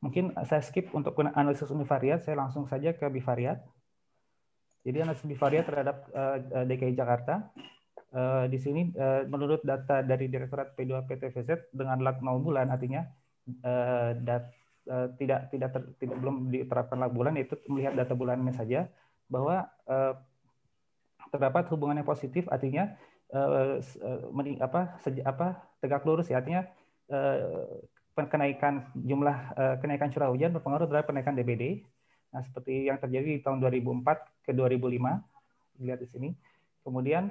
Mungkin saya skip untuk analisis univariat, saya langsung saja ke bivariat. Jadi analisis bivariat terhadap DKI Jakarta. Di sini menurut data dari Direktorat P2 PTVZ dengan lag 0 bulan, artinya belum diterapkan lag bulan, yaitu melihat data bulannya saja, bahwa terdapat hubungan yang positif, artinya tegak lurus ya, artinya kenaikan curah hujan berpengaruh terhadap kenaikan DBD. Nah, seperti yang terjadi di tahun 2004 ke 2005, dilihat di sini. Kemudian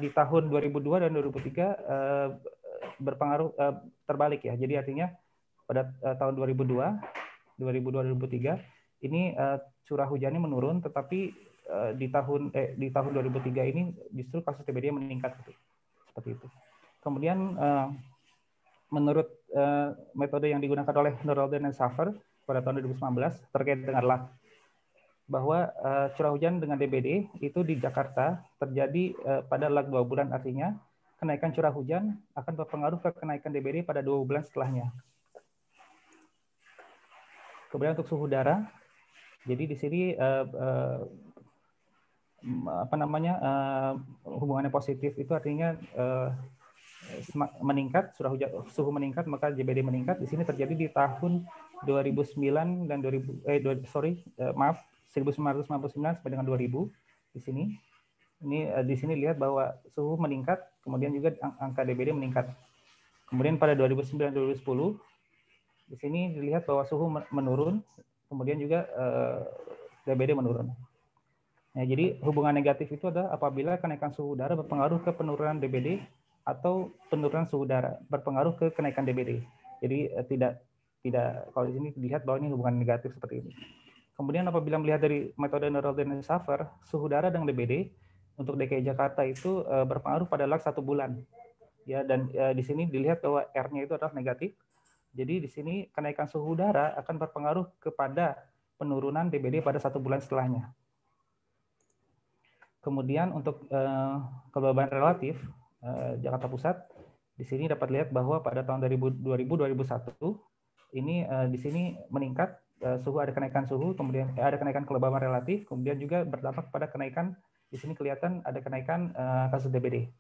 di tahun 2002 dan 2003 berpengaruh terbalik ya. Jadi artinya pada tahun 2002-2003 ini curah hujannya menurun, tetapi di tahun 2003 ini justru kasus TBD meningkat seperti itu. Kemudian menurut metode yang digunakan oleh Norelden dan Schafer pada tahun 2019 terkait dengan lag, bahwa curah hujan dengan DBD itu di Jakarta terjadi pada lag 2 bulan, artinya kenaikan curah hujan akan berpengaruh ke kenaikan DBD pada 2 bulan setelahnya. Kemudian untuk suhu udara, jadi di sini hubungannya positif itu artinya meningkat, suhu meningkat maka DBD meningkat. Di sini terjadi di tahun 2009 dan 1999 sampai dengan 2000. Di sini lihat bahwa suhu meningkat, kemudian juga angka DBD meningkat. Kemudian pada 2009 2010 di sini dilihat bahwa suhu menurun, kemudian juga DBD menurun. Nah, jadi hubungan negatif itu adalah apabila kenaikan suhu udara berpengaruh ke penurunan DBD atau penurunan suhu udara berpengaruh ke kenaikan DBD. Jadi tidak kalau di sini dilihat bahwa ini hubungan negatif seperti ini. Kemudian apabila melihat dari metode Norelden dan Schafer, suhu udara dan DBD untuk DKI Jakarta itu berpengaruh pada lag 1 bulan. Ya, dan di sini dilihat bahwa R-nya itu adalah negatif. Jadi di sini kenaikan suhu udara akan berpengaruh kepada penurunan DBD pada 1 bulan setelahnya. Kemudian untuk kelembaban relatif Jakarta Pusat, di sini dapat lihat bahwa pada tahun 2000-2001 ini di sini meningkat suhu, ada kenaikan suhu, kemudian ada kenaikan kelembaban relatif, kemudian juga berdampak pada kenaikan, di sini kelihatan ada kenaikan kasus DBD.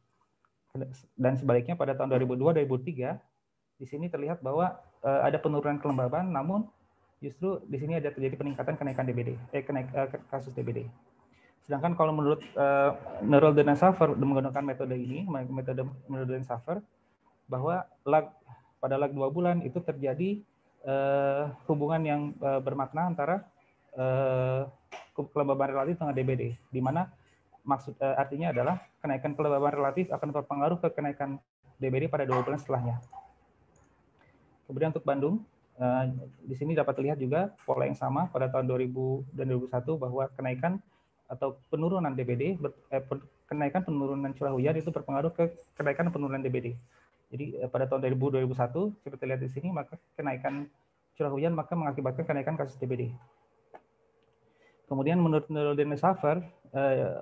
Dan sebaliknya pada tahun 2002-2003 di sini terlihat bahwa ada penurunan kelembaban, namun justru di sini ada terjadi peningkatan kenaikan DBD, kasus DBD. Sedangkan kalau menurut Norelden dan Schafer menggunakan metode ini, metode Norelden dan Schafer, bahwa pada lag 2 bulan itu terjadi hubungan yang bermakna antara kelembaban relatif dengan DBD, di mana artinya adalah kenaikan kelembaban relatif akan berpengaruh ke kenaikan DBD pada 2 bulan setelahnya. Kemudian untuk Bandung, di sini dapat terlihat juga pola yang sama pada tahun 2000 dan 2001, bahwa kenaikan atau penurunan DBD, kenaikan penurunan curah hujan itu berpengaruh ke kenaikan penurunan DBD. Jadi pada tahun 2000-2001 seperti lihat di sini, maka kenaikan curah hujan maka mengakibatkan kenaikan kasus DBD. Kemudian menurut Norelden dan Schafer,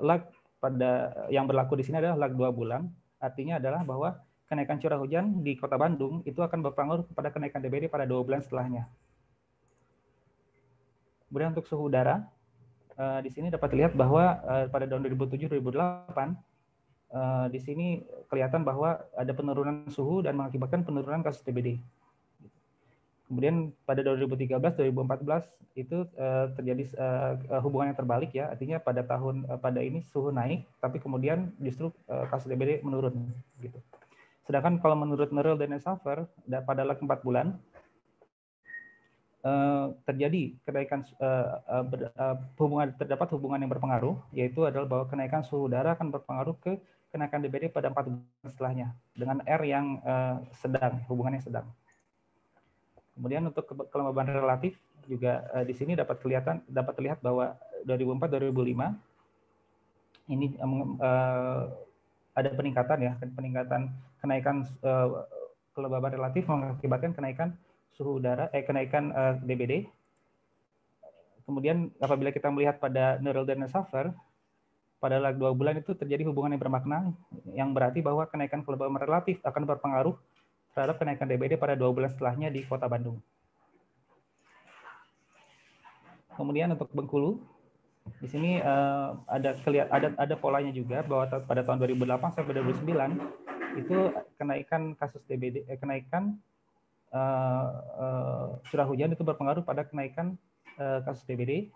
lag pada yang berlaku di sini adalah lag 2 bulan, artinya adalah bahwa kenaikan curah hujan di Kota Bandung itu akan berpengaruh kepada kenaikan DBD pada 2 bulan setelahnya. Kemudian untuk suhu udara, di sini dapat dilihat bahwa pada tahun 2007-2008 di sini kelihatan bahwa ada penurunan suhu dan mengakibatkan penurunan kasus TBD. Kemudian pada 2013-2014 itu terjadi hubungan yang terbalik ya, artinya pada ini suhu naik, tapi kemudian justru kasus TBD menurun gitu. Sedangkan kalau menurut Norelden dan Schafer pada lag 4 bulan terjadi kenaikan terdapat hubungan yang berpengaruh, yaitu adalah bahwa kenaikan suhu udara akan berpengaruh ke kenaikan DBD pada 4 bulan setelahnya dengan R yang sedang, hubungannya sedang. Kemudian untuk kelembaban relatif juga di sini dapat terlihat bahwa 2004-2005 ini ada peningkatan kenaikan kelembaban relatif mengakibatkan kenaikan suhu udara, kenaikan DBD. Kemudian apabila kita melihat pada Norelden dan Schafer, pada lag 2 bulan itu terjadi hubungan yang bermakna, yang berarti bahwa kenaikan kelembaban relatif akan berpengaruh terhadap kenaikan DBD pada 2 bulan setelahnya di Kota Bandung. Kemudian untuk Bengkulu, di sini ada polanya juga bahwa pada tahun 2008 sampai 2009 itu kenaikan kasus DBD, kenaikan curah hujan itu berpengaruh pada kenaikan kasus DBD.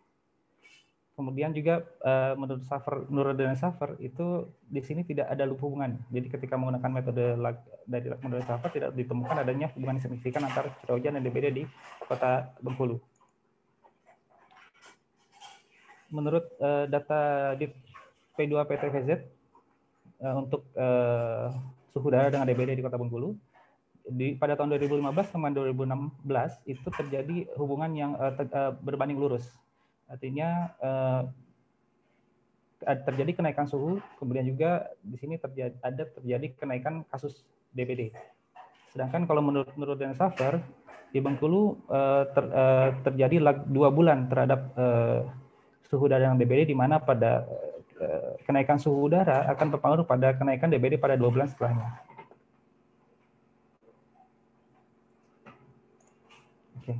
Kemudian juga menurut Nuruddin Safar itu di sini tidak ada hubungan. Jadi ketika menggunakan metode dari Nuruddin Safar tidak ditemukan adanya hubungan signifikan antara curah hujan dan DBD di Kota Bengkulu. Menurut data di P2PTVZ untuk suhu udara dengan DBD di Kota Bengkulu, pada tahun 2015 sama 2016 itu terjadi hubungan yang berbanding lurus. Artinya terjadi kenaikan suhu, kemudian juga di sini terjadi kenaikan kasus DBD. Sedangkan kalau menurut Nuruddin Safar, di Bengkulu terjadi lag 2 bulan terhadap suhu udara yang DBD, di mana pada kenaikan suhu udara akan berpengaruh pada kenaikan DBD pada 2 bulan setelahnya. Oke.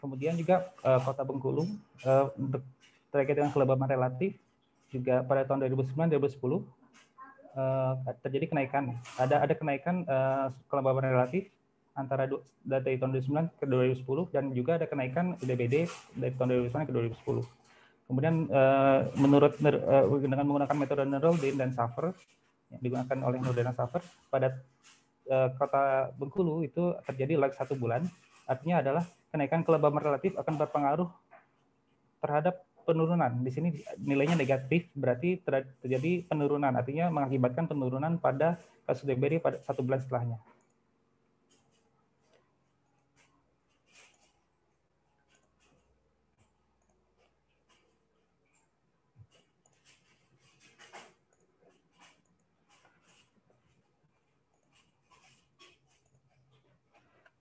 Kemudian juga Kota Bengkulu terkait dengan kelembaban relatif juga pada tahun 2009-2010 terjadi kenaikan. Ada kenaikan kelembaban relatif antara dari tahun 2009 ke 2010 dan juga ada kenaikan DBD dari tahun 2009 ke 2010. Kemudian menurut dengan menggunakan metode Nuruddin dan Safar yang digunakan oleh Nuruddin dan Safar pada Kota Bengkulu itu terjadi lag 1 bulan. Artinya adalah kenaikan kelembaban relatif akan berpengaruh terhadap penurunan. Di sini nilainya negatif, berarti terjadi penurunan, artinya mengakibatkan penurunan pada kasus DBD pada 1 bulan setelahnya.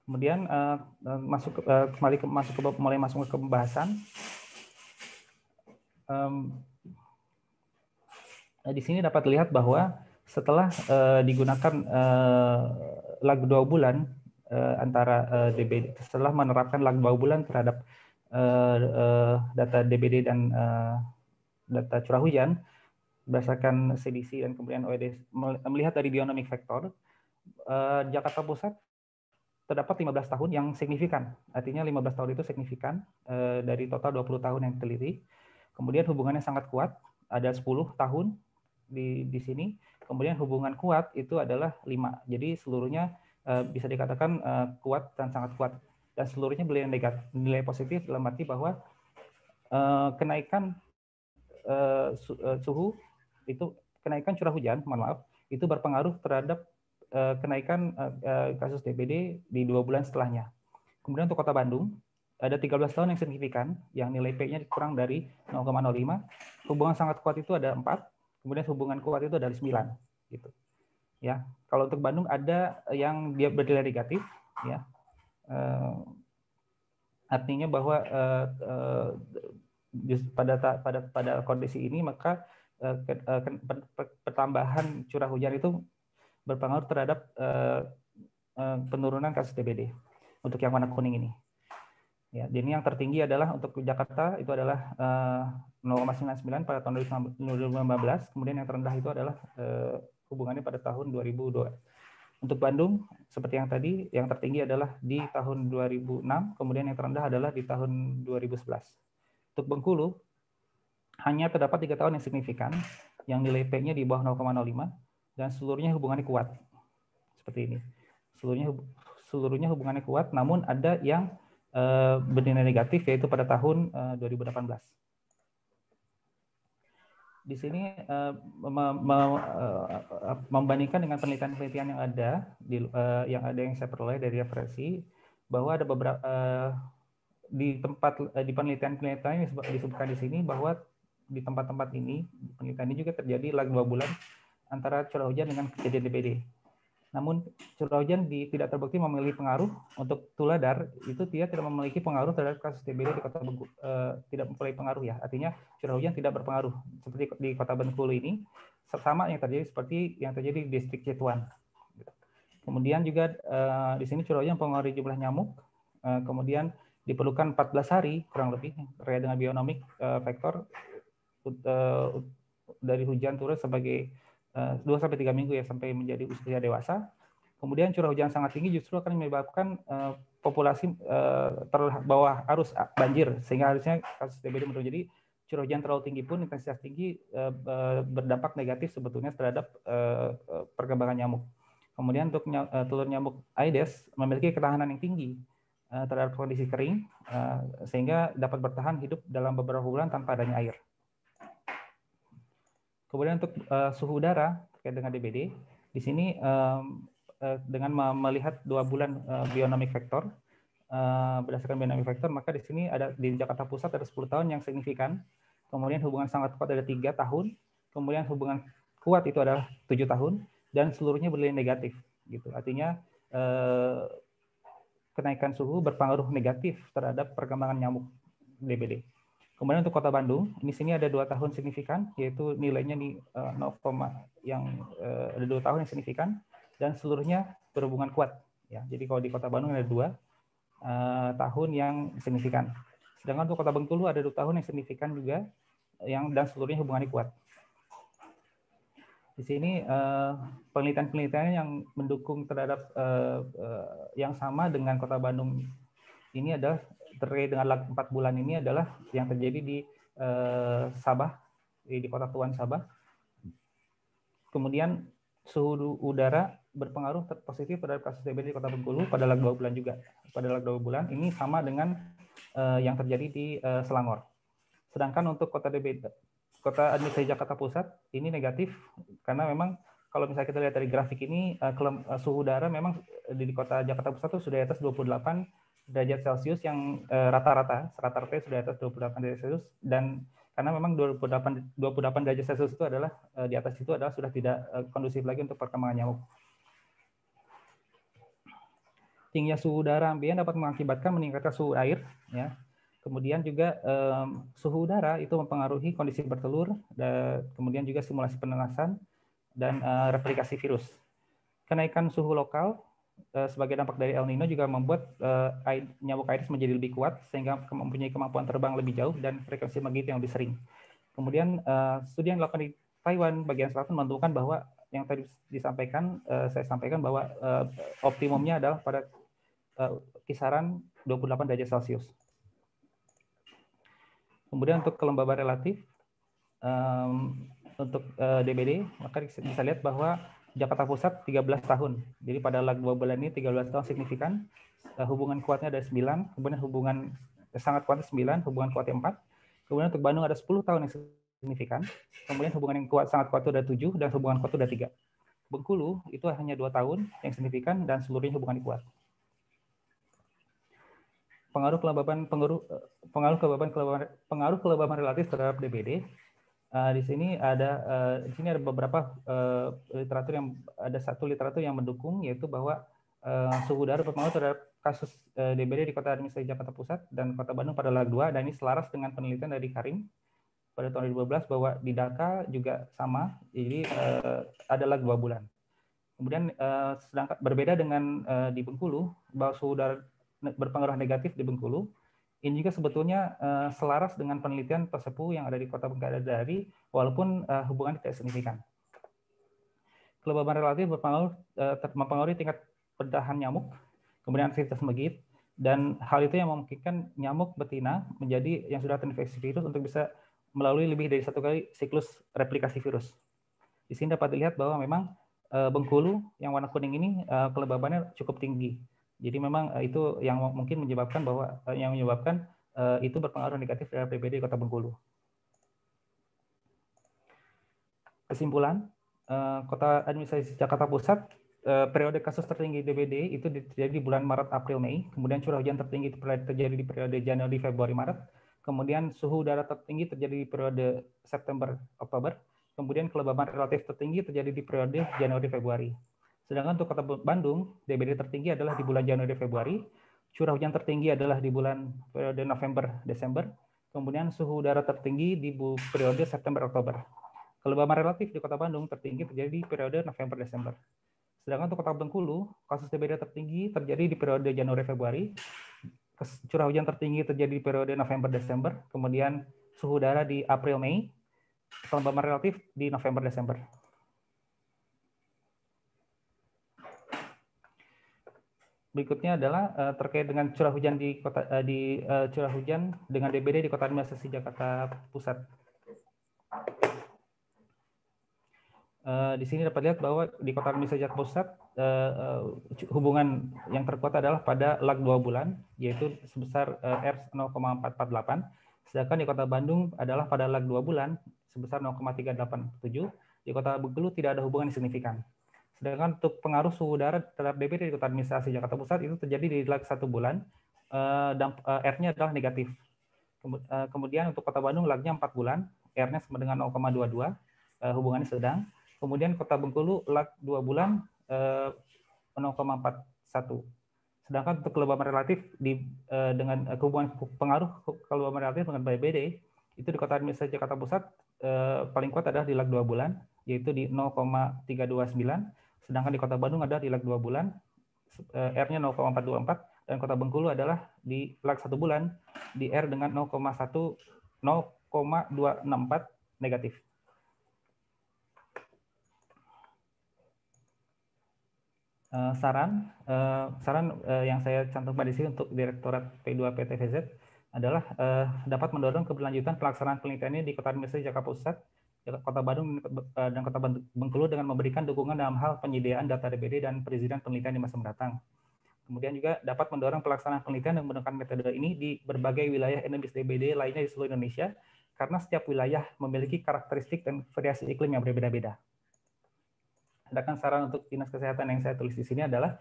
Kemudian mulai masuk ke pembahasan. Di sini dapat dilihat bahwa setelah digunakan lag 2 bulan antara DBD, setelah menerapkan lag 2 bulan terhadap data DBD dan data curah hujan berdasarkan CDC dan kemudian OED, melihat dari bionomic factor, Jakarta Pusat terdapat 15 tahun yang signifikan. Artinya 15 tahun itu signifikan dari total 20 tahun yang diteliti. Kemudian hubungannya sangat kuat, ada 10 tahun di sini. Kemudian hubungan kuat itu adalah 5. Jadi seluruhnya bisa dikatakan kuat dan sangat kuat. Dan seluruhnya nilai positif dalam arti bahwa kenaikan suhu itu, kenaikan curah hujan, itu berpengaruh terhadap kenaikan kasus DBD di 2 bulan setelahnya. Kemudian untuk Kota Bandung, ada 13 tahun yang signifikan, yang nilai P-nya kurang dari 0,05. Hubungan sangat kuat itu ada 4, kemudian hubungan kuat itu ada 9. Gitu. Ya, kalau untuk Bandung ada yang dia bernilai negatif, ya. Artinya bahwa pada kondisi ini maka pertambahan curah hujan itu berpengaruh terhadap penurunan kasus DBD untuk yang warna kuning ini. Ya, jadi yang tertinggi adalah untuk Jakarta itu adalah 0,99 pada tahun 2015, kemudian yang terendah itu adalah hubungannya pada tahun 2002. Untuk Bandung seperti yang tadi, yang tertinggi adalah di tahun 2006, kemudian yang terendah adalah di tahun 2011. Untuk Bengkulu hanya terdapat 3 tahun yang signifikan, yang nilai P-nya di bawah 0,05 dan seluruhnya hubungannya kuat. Seperti ini. Seluruhnya hubungannya kuat, namun ada yang bernilai negatif, yaitu pada tahun 2018. Di sini membandingkan dengan penelitian-penelitian yang ada yang saya peroleh dari referensi, bahwa ada beberapa di penelitian-penelitian yang disebutkan di sini bahwa di tempat-tempat ini penelitian ini juga terjadi lag 2 bulan antara curah hujan dengan kejadian DBD. Namun curah hujan tidak terbukti memiliki pengaruh untuk Tuladar, itu dia tidak memiliki pengaruh terhadap kasus DBD di Kota Bengkulu, tidak memiliki pengaruh ya. Artinya curah hujan tidak berpengaruh seperti di Kota Bengkulu ini, sama yang terjadi seperti yang terjadi di distrik Cituan. Kemudian juga di sini curah hujan mempengaruhi jumlah nyamuk, kemudian diperlukan 14 hari kurang lebih terkait dengan bionomik faktor dari hujan turun sebagai 2-3 minggu ya sampai menjadi usia dewasa. Kemudian curah hujan sangat tinggi justru akan menyebabkan populasi terbawah arus banjir, sehingga harusnya kasus DBD menurun. Jadi curah hujan terlalu tinggi pun intensitas tinggi berdampak negatif sebetulnya terhadap perkembangan nyamuk. Kemudian untuk telur nyamuk Aedes memiliki ketahanan yang tinggi terhadap kondisi kering, sehingga dapat bertahan hidup dalam beberapa bulan tanpa adanya air. Kemudian untuk suhu udara terkait dengan DBD, di sini dengan melihat 2 bulan bionomic factor, berdasarkan bionomic factor, maka di sini ada di Jakarta Pusat ada 10 tahun yang signifikan, kemudian hubungan sangat kuat ada 3 tahun, kemudian hubungan kuat itu adalah 7 tahun, dan seluruhnya bernilai negatif. Gitu. Artinya kenaikan suhu berpengaruh negatif terhadap perkembangan nyamuk DBD. Kemudian untuk Kota Bandung, di sini ada 2 tahun signifikan, yaitu nilainya di 0, yang ada 2 tahun yang signifikan, dan seluruhnya berhubungan kuat. Ya, jadi kalau di Kota Bandung ada 2 tahun yang signifikan. Sedangkan untuk Kota Bengkulu ada 2 tahun yang signifikan juga, dan seluruhnya hubungannya kuat. Di sini penelitian-penelitian yang mendukung terhadap yang sama dengan Kota Bandung ini adalah terkait dengan lag 4 bulan ini adalah yang terjadi di Sabah, di Kota Tuan Sabah. Kemudian suhu udara berpengaruh positif terhadap kasus DBD di Kota Bengkulu pada lag 2 bulan juga. Pada lag 2 bulan ini sama dengan yang terjadi di Selangor. Sedangkan untuk Kota DBD, Kota Administrasi Jakarta Pusat ini negatif karena memang kalau misalnya kita lihat dari grafik ini suhu udara memang di Kota Jakarta Pusat itu sudah di atas 28 derajat Celcius yang rata-rata sudah di atas 28 derajat Celcius, dan karena memang 28 derajat Celcius itu adalah di atas itu adalah sudah tidak kondusif lagi untuk perkembangan nyamuk. Tingginya suhu udara ambien dapat mengakibatkan meningkatkan suhu air, ya. Kemudian juga suhu udara itu mempengaruhi kondisi bertelur, dan kemudian juga simulasi penenasan dan replikasi virus. Kenaikan suhu lokal sebagai dampak dari El Nino juga membuat nyamuk Aedes menjadi lebih kuat sehingga mempunyai kemampuan terbang lebih jauh dan frekuensi menggigit yang lebih sering. Kemudian studi yang dilakukan di Taiwan bagian selatan menentukan bahwa yang tadi disampaikan, saya sampaikan bahwa optimumnya adalah pada kisaran 28 derajat Celcius. Kemudian untuk kelembaban relatif untuk DBD, maka bisa lihat bahwa Jakarta Pusat 13 tahun. Jadi pada lag 2 bulan ini 13 tahun signifikan. Hubungan kuatnya ada 9, kemudian hubungan sangat kuatnya 9, hubungan kuatnya 4. Kemudian untuk Bandung ada 10 tahun yang signifikan. Kemudian hubungan yang sangat kuat itu ada 7 dan hubungan kuat itu ada 3. Bengkulu itu hanya 2 tahun yang signifikan dan seluruhnya hubungan kuat. Pengaruh kelembaban relatif terhadap DBD. Di sini ada beberapa literatur yang mendukung, yaitu bahwa suhu udara berpengaruh terhadap kasus DBD di Kota Administrasi Jakarta Pusat dan Kota Bandung pada lag 2, dan ini selaras dengan penelitian dari Karim pada tahun 2012 bahwa di Dhaka juga sama, jadi ada lag 2 bulan. Kemudian sedangkan berbeda dengan di Bengkulu, bahwa suhu udara berpengaruh negatif di Bengkulu. Ini juga sebetulnya selaras dengan penelitian Tosepu yang ada di Kota Bengkadari, walaupun hubungan tidak signifikan. Kelembaban relatif mempengaruhi tingkat bertahan nyamuk, kemudian aktivitas menggigit, dan hal itu yang memungkinkan nyamuk betina menjadi yang sudah terinfeksi virus untuk bisa melalui lebih dari 1 kali siklus replikasi virus. Di sini dapat dilihat bahwa memang Bengkulu yang warna kuning ini kelembabannya cukup tinggi. Jadi memang itu yang mungkin menyebabkan itu berpengaruh negatif terhadap DBD di Kota Bengkulu. Kesimpulan, Kota Administrasi Jakarta Pusat, periode kasus tertinggi DBD itu terjadi di bulan Maret, April, Mei. Kemudian curah hujan tertinggi terjadi di periode Januari, Februari, Maret. Kemudian suhu udara tertinggi terjadi di periode September, Oktober. Kemudian kelembaban relatif tertinggi terjadi di periode Januari, Februari. Sedangkan untuk Kota Bandung, DBD tertinggi adalah di bulan Januari, Februari. Curah hujan tertinggi adalah di bulan periode November, Desember. Kemudian suhu udara tertinggi di periode September, Oktober. Kelembaban relatif di Kota Bandung tertinggi terjadi di periode November, Desember. Sedangkan untuk Kota Bengkulu, kasus DBD tertinggi terjadi di periode Januari, Februari. curah hujan tertinggi terjadi di periode November-Desember, kemudian suhu udara di April-Mei, kelembaban relatif di November-Desember. Berikutnya adalah terkait dengan curah hujan di curah hujan dengan DBD di Kota Administrasi Jakarta Pusat. Di sini dapat lihat bahwa di Kota Administrasi Jakarta Pusat hubungan yang terkuat adalah pada lag 2 bulan, yaitu sebesar R 0,448, sedangkan di Kota Bandung adalah pada lag 2 bulan sebesar 0,387. Di Kota Bengkulu tidak ada hubungan yang signifikan. Sedangkan untuk pengaruh suhu udara terhadap DBD di Kota Administrasi Jakarta Pusat itu terjadi di lag 1 bulan, dan R-nya adalah negatif. Kemudian untuk Kota Bandung lagnya 4 bulan, R-nya sama dengan 0,22, hubungannya sedang. Kemudian Kota Bengkulu lag 2 bulan 0,41. Sedangkan untuk kelembaban relatif dengan hubungan pengaruh kelembaban relatif dengan DBD itu di Kota Administrasi Jakarta Pusat paling kuat adalah di lag 2 bulan, yaitu di 0,329. Sedangkan di Kota Bandung ada di lag 2 bulan, R-nya 0,424, dan Kota Bengkulu adalah di lag 1 bulan, di R dengan 0,264 negatif. Saran yang saya cantumkan di sini untuk Direktorat P2 PTVZ adalah dapat mendorong keberlanjutan pelaksanaan penelitian ini di Kota Administrasi Jakarta Pusat, Kota Bandung, dan Kota Bengkulu dengan memberikan dukungan dalam hal penyediaan data DBD dan perizinan penelitian di masa mendatang. Kemudian juga dapat mendorong pelaksanaan penelitian dan menggunakan metode ini di berbagai wilayah endemis DBD lainnya di seluruh Indonesia, karena setiap wilayah memiliki karakteristik dan variasi iklim yang berbeda-beda. Sedangkan saran untuk Dinas Kesehatan yang saya tulis di sini adalah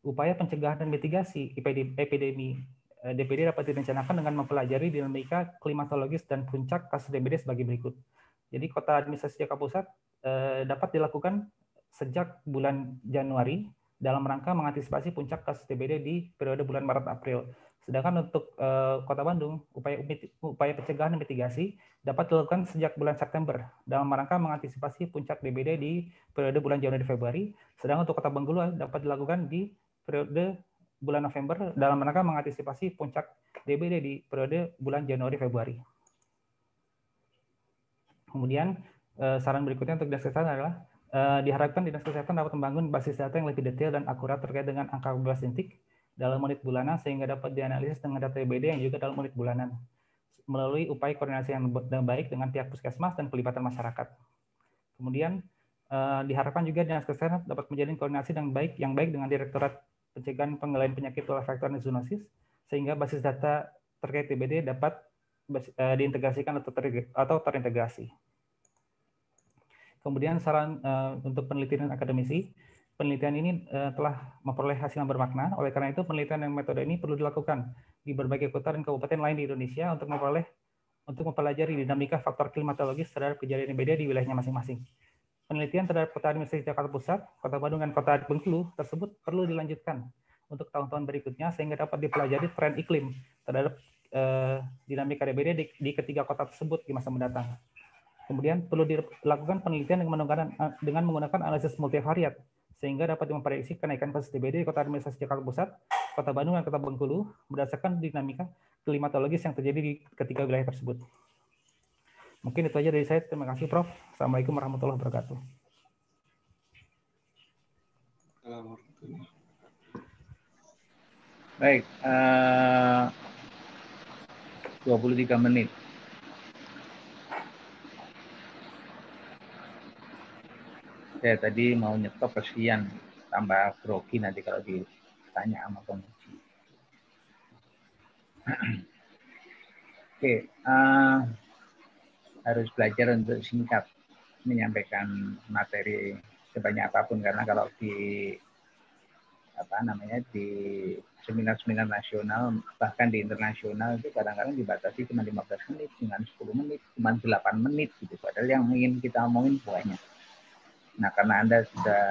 upaya pencegahan dan mitigasi epidemi DBD dapat direncanakan dengan mempelajari dinamika klimatologis dan puncak kasus DBD sebagai berikut. Jadi Kota Administrasi Jakarta Pusat dapat dilakukan sejak bulan Januari dalam rangka mengantisipasi puncak kasus DBD di periode bulan Maret-April. Sedangkan untuk Kota Bandung, upaya pencegahan dan mitigasi dapat dilakukan sejak bulan September dalam rangka mengantisipasi puncak DBD di periode bulan Januari-Februari. Sedangkan untuk Kota Bengkulu dapat dilakukan di periode bulan November dalam rangka mengantisipasi puncak DBD di periode bulan Januari-Februari. Kemudian saran berikutnya untuk Dinas Kesehatan adalah diharapkan Dinas Kesehatan dapat membangun basis data yang lebih detail dan akurat terkait dengan angka bebas jentik dalam unit bulanan sehingga dapat dianalisis dengan data DBD yang juga dalam unit bulanan melalui upaya koordinasi yang baik dengan pihak puskesmas dan pelibatan masyarakat. Kemudian diharapkan juga Dinas Kesehatan dapat menjalin koordinasi yang baik dengan Direktorat Pencegahan Pengendalian Penyakit Tular Vektor dan Zoonosis sehingga basis data terkait DBD dapat diintegrasikan atau terintegrasi. Kemudian saran untuk penelitian akademisi, penelitian ini telah memperoleh hasil yang bermakna. Oleh karena itu, penelitian dan metode ini perlu dilakukan di berbagai kota dan kabupaten lain di Indonesia untuk mempelajari dinamika faktor klimatologis terhadap kejadian DBD di wilayahnya masing-masing. Penelitian terhadap Kota Administrasi Jakarta Pusat, Kota Bandung, dan Kota Bengkulu tersebut perlu dilanjutkan untuk tahun-tahun berikutnya sehingga dapat dipelajari tren iklim terhadap dinamika DBD di ketiga kota tersebut di masa mendatang. Kemudian perlu dilakukan penelitian dengan menggunakan analisis multivariat sehingga dapat memprediksi kenaikan kasus DBD di Kota Administrasi Jakarta Pusat, Kota Bandung, dan Kota Bengkulu berdasarkan dinamika klimatologis yang terjadi di ketiga wilayah tersebut. Mungkin itu aja dari saya. Terima kasih, Prof. Assalamualaikum warahmatullahi wabarakatuh. Baik, 23 menit. Saya tadi mau nyetop kesian, tambah grogi nanti kalau ditanya sama penguji. Oke, harus belajar untuk singkat menyampaikan materi sebanyak apapun, karena kalau di di seminar-seminar nasional bahkan di internasional itu kadang-kadang dibatasi cuma 15 menit, dengan 10 menit, cuma 8 menit gitu. Padahal yang ingin kita omongin banyak. Nah, karena Anda sudah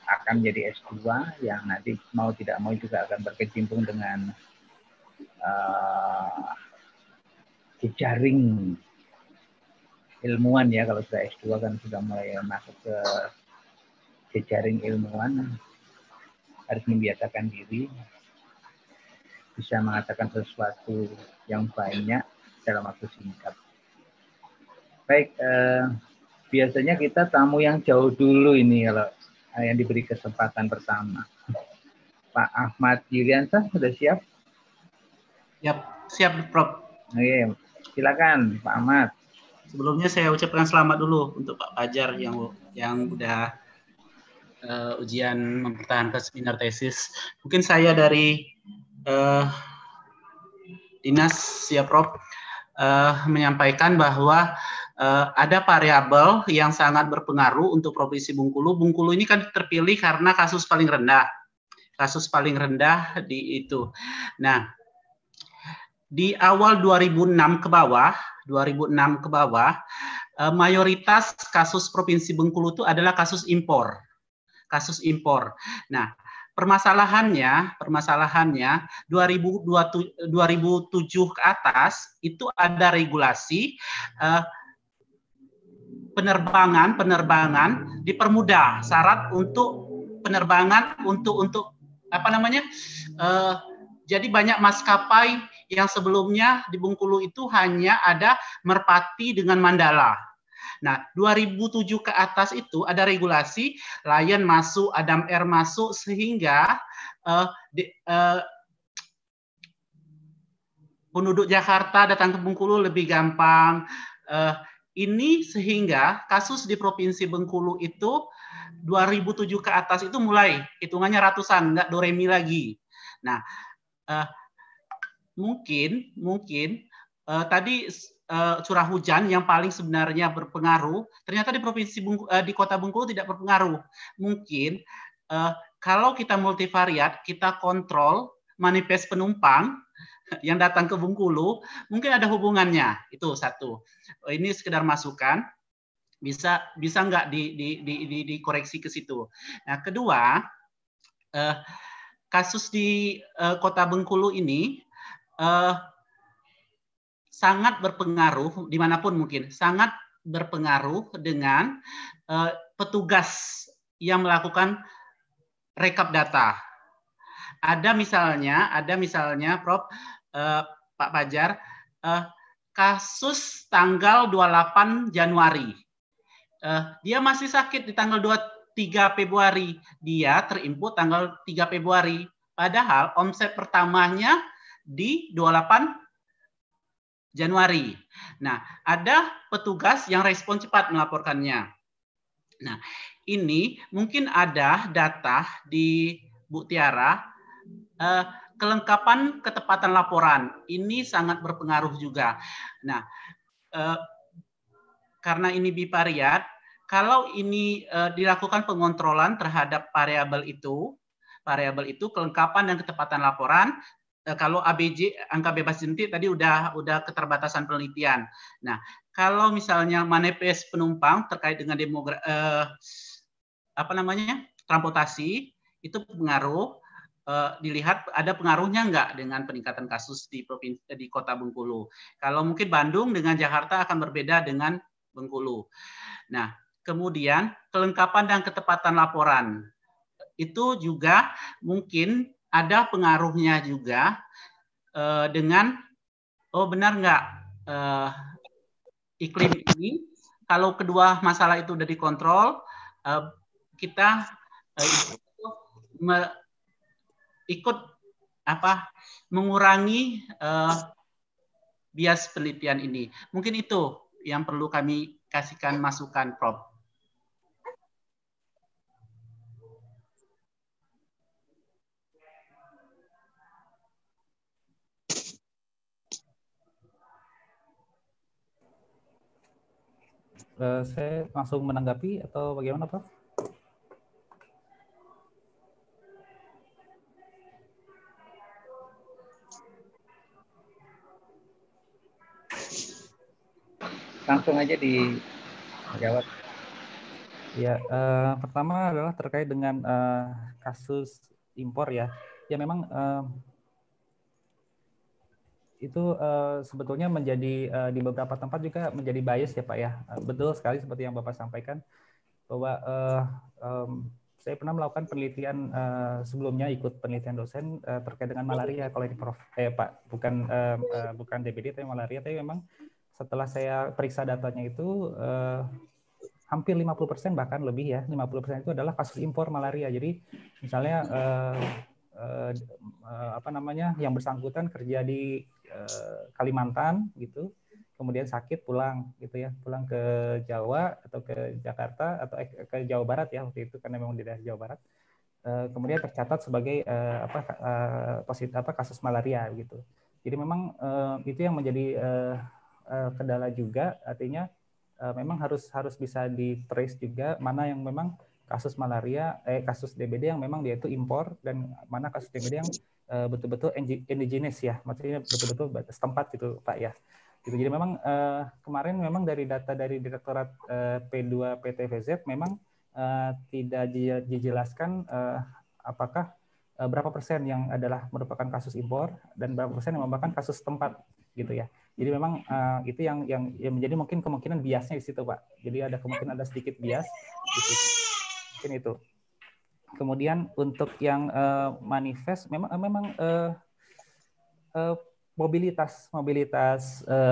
akan menjadi S2 yang nanti mau tidak mau juga akan berkecimpung dengan jejaring ilmuwan ya. Kalau sudah S2 kan sudah mulai masuk ke jejaring ilmuwan, harus membiasakan diri. bisa mengatakan sesuatu yang banyak dalam waktu singkat. Baik, biasanya kita tamu yang jauh dulu ini kalau yang diberi kesempatan pertama. Pak Ahmad Yuliansah sudah siap? Siap, Prof. Oke, silakan Pak Ahmad. Sebelumnya saya ucapkan selamat dulu untuk Pak Fajar yang udah ujian mempertahankan seminar tesis. Mungkin saya dari Dinas ya Prof menyampaikan bahwa ada variabel yang sangat berpengaruh untuk Provinsi Bengkulu. Bengkulu ini kan terpilih karena kasus paling rendah. Kasus paling rendah di itu. Nah, di awal 2006 ke bawah, mayoritas kasus Provinsi Bengkulu itu adalah kasus impor. Kasus impor. Nah, permasalahannya 2007 ke atas itu ada regulasi penerbangan dipermudah, syarat untuk penerbangan untuk apa namanya? Jadi banyak maskapai yang sebelumnya di Bengkulu itu hanya ada Merpati dengan Mandala. Nah, 2007 ke atas itu ada regulasi, Lion masuk, Adam Air masuk, sehingga penduduk Jakarta datang ke Bengkulu lebih gampang. Ini sehingga kasus di Provinsi Bengkulu itu 2007 ke atas itu mulai hitungannya ratusan, nggak doremi lagi. Nah, mungkin tadi curah hujan yang paling sebenarnya berpengaruh, ternyata di di Kota Bengkulu tidak berpengaruh. Mungkin kalau kita multivariat, kita kontrol manifest penumpang yang datang ke Bengkulu, mungkin ada hubungannya. Itu satu. Ini sekedar masukan. Bisa nggak dikoreksi ke situ. Nah, kedua, kasus di Kota Bengkulu ini sangat berpengaruh dimanapun mungkin, sangat berpengaruh dengan petugas yang melakukan rekap data. Ada misalnya, Prof, Pak Fajar, kasus tanggal 28 Januari. Dia masih sakit di tanggal 23 Februari. Dia terinput tanggal 3 Februari. Padahal omset pertamanya di 28 Januari. Nah, ada petugas yang respon cepat melaporkannya. Nah, ini mungkin ada data di Bu Tiara, kelengkapan ketepatan laporan. Ini sangat berpengaruh juga. Nah, karena ini bivariat, kalau ini dilakukan pengontrolan terhadap variabel itu kelengkapan dan ketepatan laporan. Kalau ABJ angka bebas jentik tadi udah keterbatasan penelitian. Nah, kalau misalnya manifest penumpang terkait dengan transportasi itu pengaruh, dilihat ada pengaruhnya enggak dengan peningkatan kasus di Kota Bengkulu. Kalau mungkin Bandung dengan Jakarta akan berbeda dengan Bengkulu. Nah, kemudian kelengkapan dan ketepatan laporan itu juga mungkin ada pengaruhnya juga dengan benar nggak iklim ini, kalau kedua masalah itu sudah dikontrol, kita ikut mengurangi bias penelitian ini. Mungkin itu yang perlu kami kasihkan masukan, Prof. Saya langsung menanggapi atau bagaimana, Prof? Langsung aja dijawab. Ya, pertama adalah terkait dengan kasus impor ya. Ya memang itu sebetulnya menjadi di beberapa tempat juga menjadi bias ya Pak ya. Betul sekali seperti yang Bapak sampaikan bahwa saya pernah melakukan penelitian sebelumnya, ikut penelitian dosen terkait dengan malaria. Kalau ini Prof, Pak, bukan DBD tapi malaria. Tapi memang setelah saya periksa datanya itu hampir 50% bahkan lebih ya, 50% itu adalah kasus impor malaria. Jadi misalnya apa namanya, yang bersangkutan kerja di Kalimantan gitu, kemudian sakit pulang gitu ya, pulang ke Jawa atau ke Jakarta atau ke Jawa Barat ya waktu itu karena memang di daerah Jawa Barat, kemudian tercatat sebagai positif kasus malaria gitu. Jadi memang itu yang menjadi kendala juga, artinya memang harus bisa di-trace juga mana yang memang kasus malaria, kasus DBD yang memang dia itu impor, dan mana kasus DBD yang betul-betul indigenous ya, maksudnya betul-betul setempat gitu Pak ya. Gitu. Jadi memang kemarin memang dari data dari Direktorat P2 PTVZ memang tidak dijelaskan apakah berapa persen yang adalah merupakan kasus impor dan berapa persen yang merupakan kasus setempat gitu ya. Jadi memang itu yang menjadi mungkin kemungkinan biasnya di situ Pak. Jadi ada kemungkinan ada sedikit bias di situ. Mungkin itu. Kemudian untuk yang manifest memang mobilitas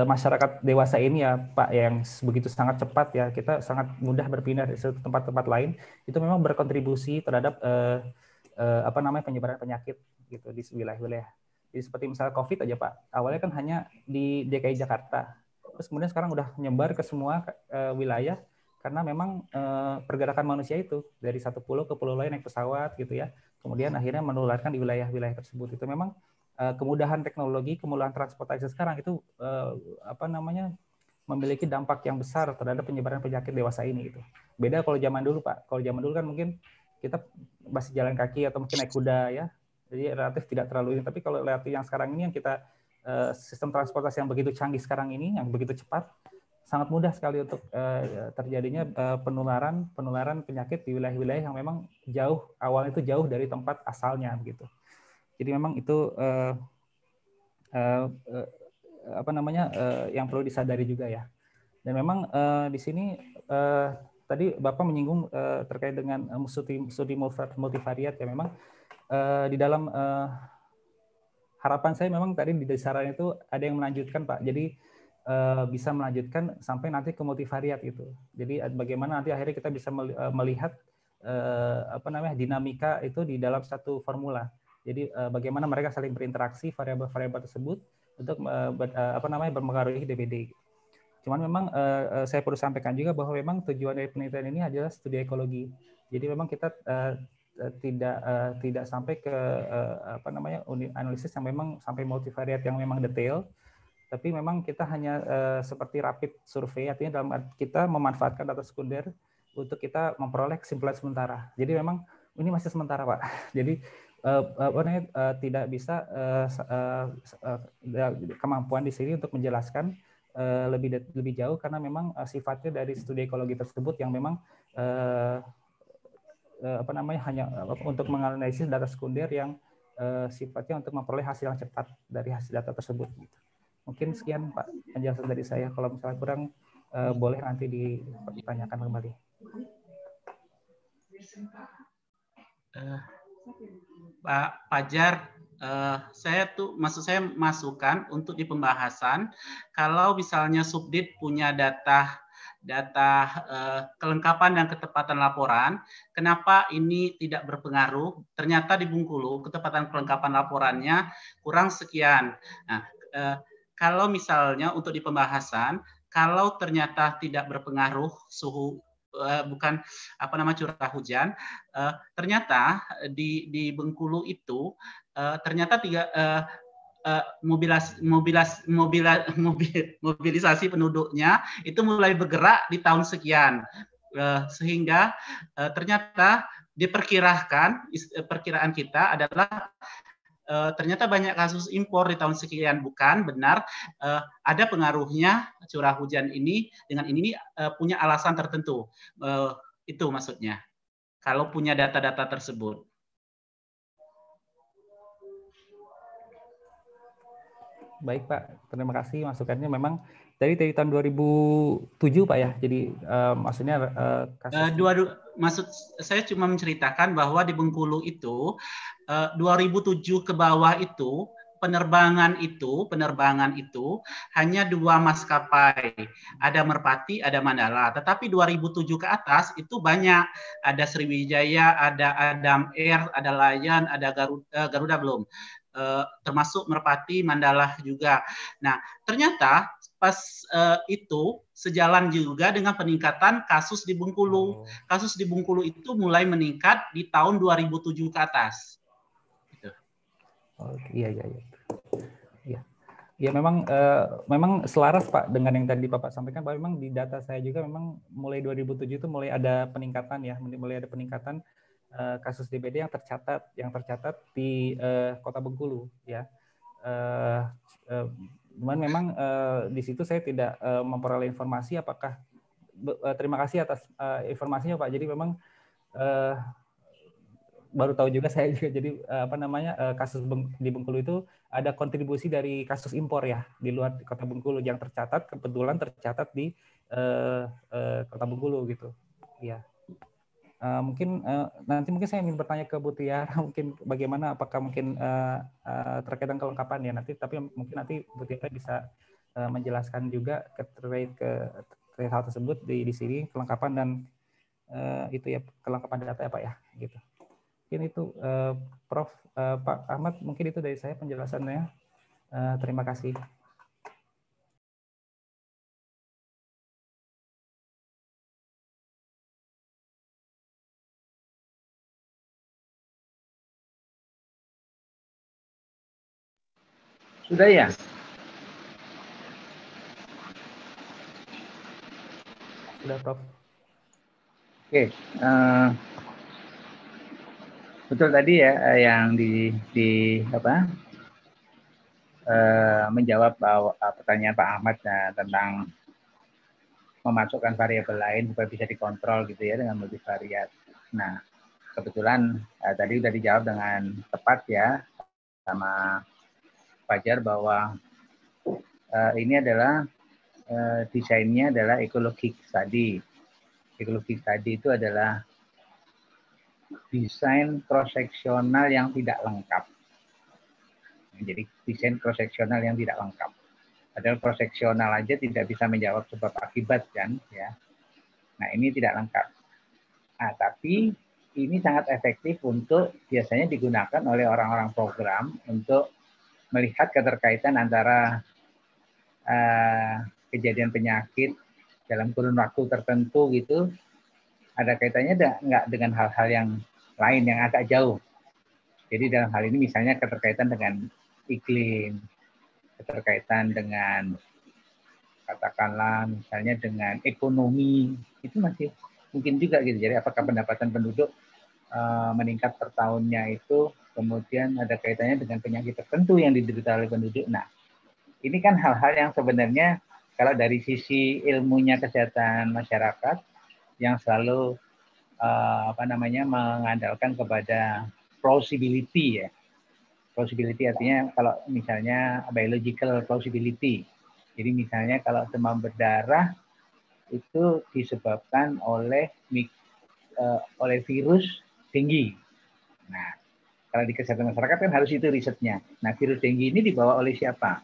masyarakat dewasa ini ya Pak, yang begitu sangat cepat ya, kita sangat mudah berpindah dari satu tempat-tempat lain, itu memang berkontribusi terhadap penyebaran penyakit gitu di wilayah-wilayah. Jadi seperti misalnya COVID aja Pak, awalnya kan hanya di DKI Jakarta, terus kemudian sekarang udah menyebar ke semua wilayah karena memang pergerakan manusia itu dari satu pulau ke pulau lain naik pesawat gitu ya, kemudian akhirnya menularkan di wilayah-wilayah tersebut. Itu memang kemudahan teknologi, kemudahan transportasi sekarang itu memiliki dampak yang besar terhadap penyebaran penyakit dewasa ini gitu. Beda kalau zaman dulu Pak. Kalau zaman dulu kan mungkin kita masih jalan kaki atau mungkin naik kuda ya. Jadi relatif tidak terlalu ini. Tapi kalau lihat yang sekarang ini yang kita sistem transportasi yang begitu canggih sekarang ini, yang begitu cepat, sangat mudah sekali untuk terjadinya penularan penyakit di wilayah-wilayah yang memang awalnya itu jauh dari tempat asalnya begitu. Jadi memang itu yang perlu disadari juga ya. Dan memang di sini tadi Bapak menyinggung terkait dengan studi multivariat ya, memang di dalam harapan saya memang tadi di saran itu ada yang melanjutkan Pak. Jadi bisa melanjutkan sampai nanti ke multivariat itu. Jadi bagaimana nanti akhirnya kita bisa melihat dinamika itu di dalam satu formula. Jadi bagaimana mereka saling berinteraksi variabel-variabel tersebut untuk bermengaruhi DBD. Cuman memang saya perlu sampaikan juga bahwa memang tujuan dari penelitian ini adalah studi ekologi. Jadi memang kita tidak sampai ke analisis yang memang sampai multivariat yang memang detail, tapi memang kita hanya seperti rapid survei, artinya dalam kita memanfaatkan data sekunder untuk kita memperoleh kesimpulan sementara. Jadi memang ini masih sementara Pak. Jadi tidak bisa kemampuan di sini untuk menjelaskan lebih jauh karena memang sifatnya dari studi ekologi tersebut yang memang hanya untuk menganalisis data sekunder yang sifatnya untuk memperoleh hasil yang cepat dari hasil data tersebut. Mungkin sekian Pak penjelasan dari saya. Kalau misalnya kurang boleh nanti ditanyakan kembali. Pak Fajar, saya masukkan untuk di pembahasan kalau misalnya Subdit punya data kelengkapan dan ketepatan laporan, kenapa ini tidak berpengaruh? Ternyata di Bengkulu ketepatan kelengkapan laporannya kurang sekian. Nah, kalau misalnya untuk di pembahasan, kalau ternyata tidak berpengaruh suhu curah hujan, ternyata di Bengkulu itu ternyata mobilisasi penduduknya itu mulai bergerak di tahun sekian, sehingga ternyata perkiraan kita adalah ternyata banyak kasus impor di tahun sekian. Bukan benar ada pengaruhnya curah hujan ini dengan ini punya alasan tertentu. Itu maksudnya. Kalau punya data-data tersebut. Baik Pak, terima kasih masukannya. Memang dari tahun 2007 Pak ya, jadi maksudnya kasus maksud saya cuma menceritakan bahwa di Bengkulu itu 2007 ke bawah itu penerbangan itu hanya 2 maskapai, ada Merpati, ada Mandala. Tetapi 2007 ke atas itu banyak, ada Sriwijaya, ada Adam Air, ada Lion, ada Garuda belum, termasuk Merpati, Mandala juga. Nah, ternyata pas itu sejalan juga dengan peningkatan kasus di Bengkulu. Kasus di Bengkulu itu mulai meningkat di tahun 2007 ke atas. Gitu. Oh, iya. Ya memang selaras Pak dengan yang tadi Bapak sampaikan, bahwa memang di data saya juga memang mulai 2007 itu mulai ada peningkatan ya, mulai ada peningkatan kasus DBD yang tercatat di Kota Bengkulu ya. Cuman memang di situ saya tidak memperoleh informasi apakah terima kasih atas informasinya Pak. Jadi memang baru tahu juga saya juga, jadi kasus di Bengkulu itu ada kontribusi dari kasus impor ya di luar Kota Bengkulu yang kebetulan tercatat di Kota Bengkulu gitu. Ya. Nanti mungkin saya ingin bertanya ke Bu Tiara mungkin bagaimana, apakah mungkin terkait dengan kelengkapan ya nanti, tapi mungkin nanti Bu Tiara bisa menjelaskan juga terkait hal tersebut di sini kelengkapan dan itu ya, kelengkapan data ya Pak ya gitu. Mungkin itu Prof. Pak Ahmad, mungkin itu dari saya penjelasannya. Terima kasih. Sudah ya? Sudah Prof. Oke. Betul tadi ya yang menjawab pertanyaan Pak Ahmad tentang memasukkan variabel lain supaya bisa dikontrol gitu ya dengan multivariat. Nah, kebetulan tadi sudah dijawab dengan tepat ya sama Fajar bahwa ini adalah desainnya adalah ecologik study. Ecologik study itu adalah desain cross-seksional yang tidak lengkap. Jadi desain cross-seksional yang tidak lengkap. Padahal cross-seksional aja tidak bisa menjawab sebab akibat kan, ya. Nah ini tidak lengkap. Nah tapi ini sangat efektif untuk biasanya digunakan oleh orang-orang program untuk melihat keterkaitan antara kejadian penyakit dalam kurun waktu tertentu gitu, ada kaitannya nggak dengan hal-hal yang lain yang agak jauh. Jadi dalam hal ini misalnya keterkaitan dengan iklim, keterkaitan dengan katakanlah misalnya dengan ekonomi, itu masih mungkin juga gitu. Jadi apakah pendapatan penduduk meningkat per tahunnya itu kemudian ada kaitannya dengan penyakit tertentu yang diderita oleh penduduk. Nah, ini kan hal-hal yang sebenarnya kalau dari sisi ilmunya kesehatan masyarakat yang selalu mengandalkan kepada plausibility ya. Plausibility artinya kalau misalnya biological plausibility. Jadi misalnya kalau demam berdarah itu disebabkan oleh virus dengue. Nah, kalau di kesehatan masyarakat kan harus itu risetnya. Nah, virus dengue ini dibawa oleh siapa?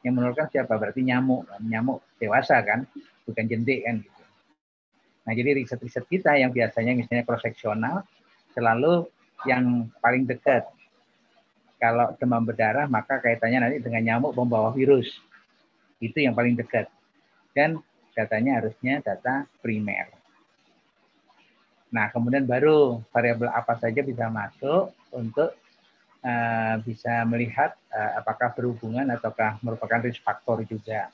Yang menularkan siapa? Berarti nyamuk dewasa kan, bukan jentik kan gitu. Nah, jadi riset-riset kita yang biasanya misalnya cross-seksional selalu yang paling dekat. Kalau demam berdarah maka kaitannya nanti dengan nyamuk pembawa virus. Itu yang paling dekat. Dan datanya harusnya data primer. Nah, kemudian baru variabel apa saja bisa masuk untuk bisa melihat apakah berhubungan ataukah merupakan risk factor juga.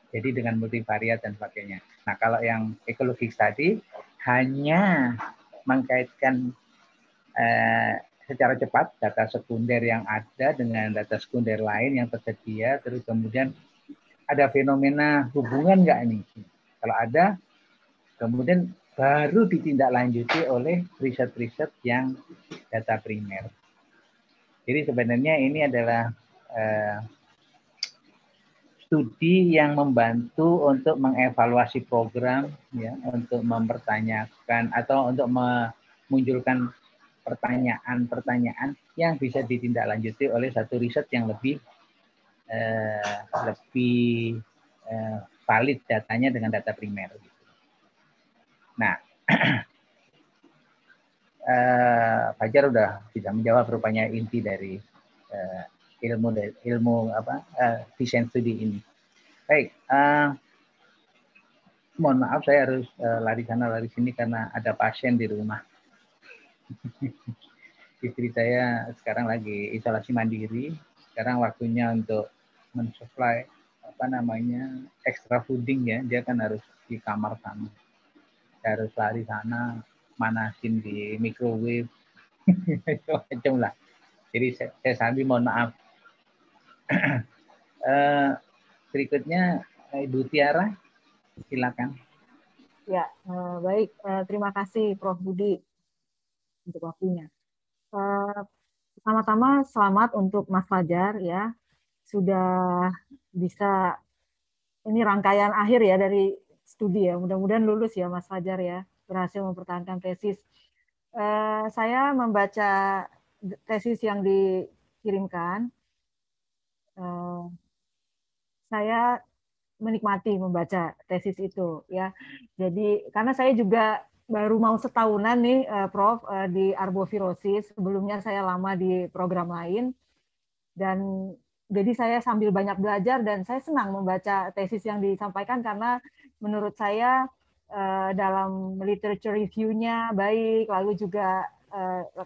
Jadi dengan multivariat dan sebagainya. Nah, kalau yang ecologik tadi hanya mengkaitkan secara cepat data sekunder yang ada dengan data sekunder lain yang tersedia, terus kemudian ada fenomena hubungan nggak ini? Kalau ada, kemudian baru ditindaklanjuti oleh riset-riset yang data primer. Jadi sebenarnya ini adalah studi yang membantu untuk mengevaluasi program, ya, untuk mempertanyakan atau untuk memunculkan pertanyaan-pertanyaan yang bisa ditindaklanjuti oleh satu riset yang lebih valid datanya dengan data primer. Nah, Fajar udah bisa menjawab rupanya inti dari ilmu desain studi ini. Baik, mohon maaf saya harus lari sana lari sini karena ada pasien di rumah. Istri saya sekarang lagi isolasi mandiri. Sekarang waktunya untuk mensuplai extra fooding ya. Dia kan harus di kamar sana. Saya harus lari sana, manasin di microwave, macam lah. Jadi saya sambil mohon maaf. Berikutnya Ibu Tiara, silakan. Ya, baik. Terima kasih Prof. Budi untuk waktunya. Pertama-tama selamat untuk Mas Fajar ya, sudah bisa, ini rangkaian akhir ya dari studi ya, mudah-mudahan lulus ya Mas Fajar ya, berhasil mempertahankan tesis. Saya membaca tesis yang dikirimkan, saya menikmati membaca tesis itu ya. Jadi karena saya juga baru mau setahunan nih Prof di arbovirosis, sebelumnya saya lama di program lain, dan jadi saya sambil banyak belajar dan saya senang membaca tesis yang disampaikan karena menurut saya dalam literature review-nya baik, lalu juga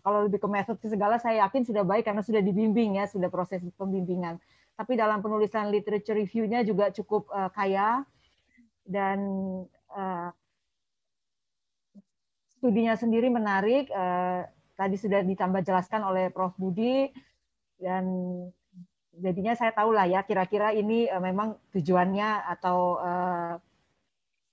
kalau lebih ke metode segala saya yakin sudah baik karena sudah dibimbing ya, sudah proses pembimbingan. Tapi dalam penulisan literature review-nya juga cukup kaya, dan studinya sendiri menarik. Tadi sudah ditambah jelaskan oleh Prof. Budi, dan jadinya saya tahu lah ya kira-kira ini memang tujuannya atau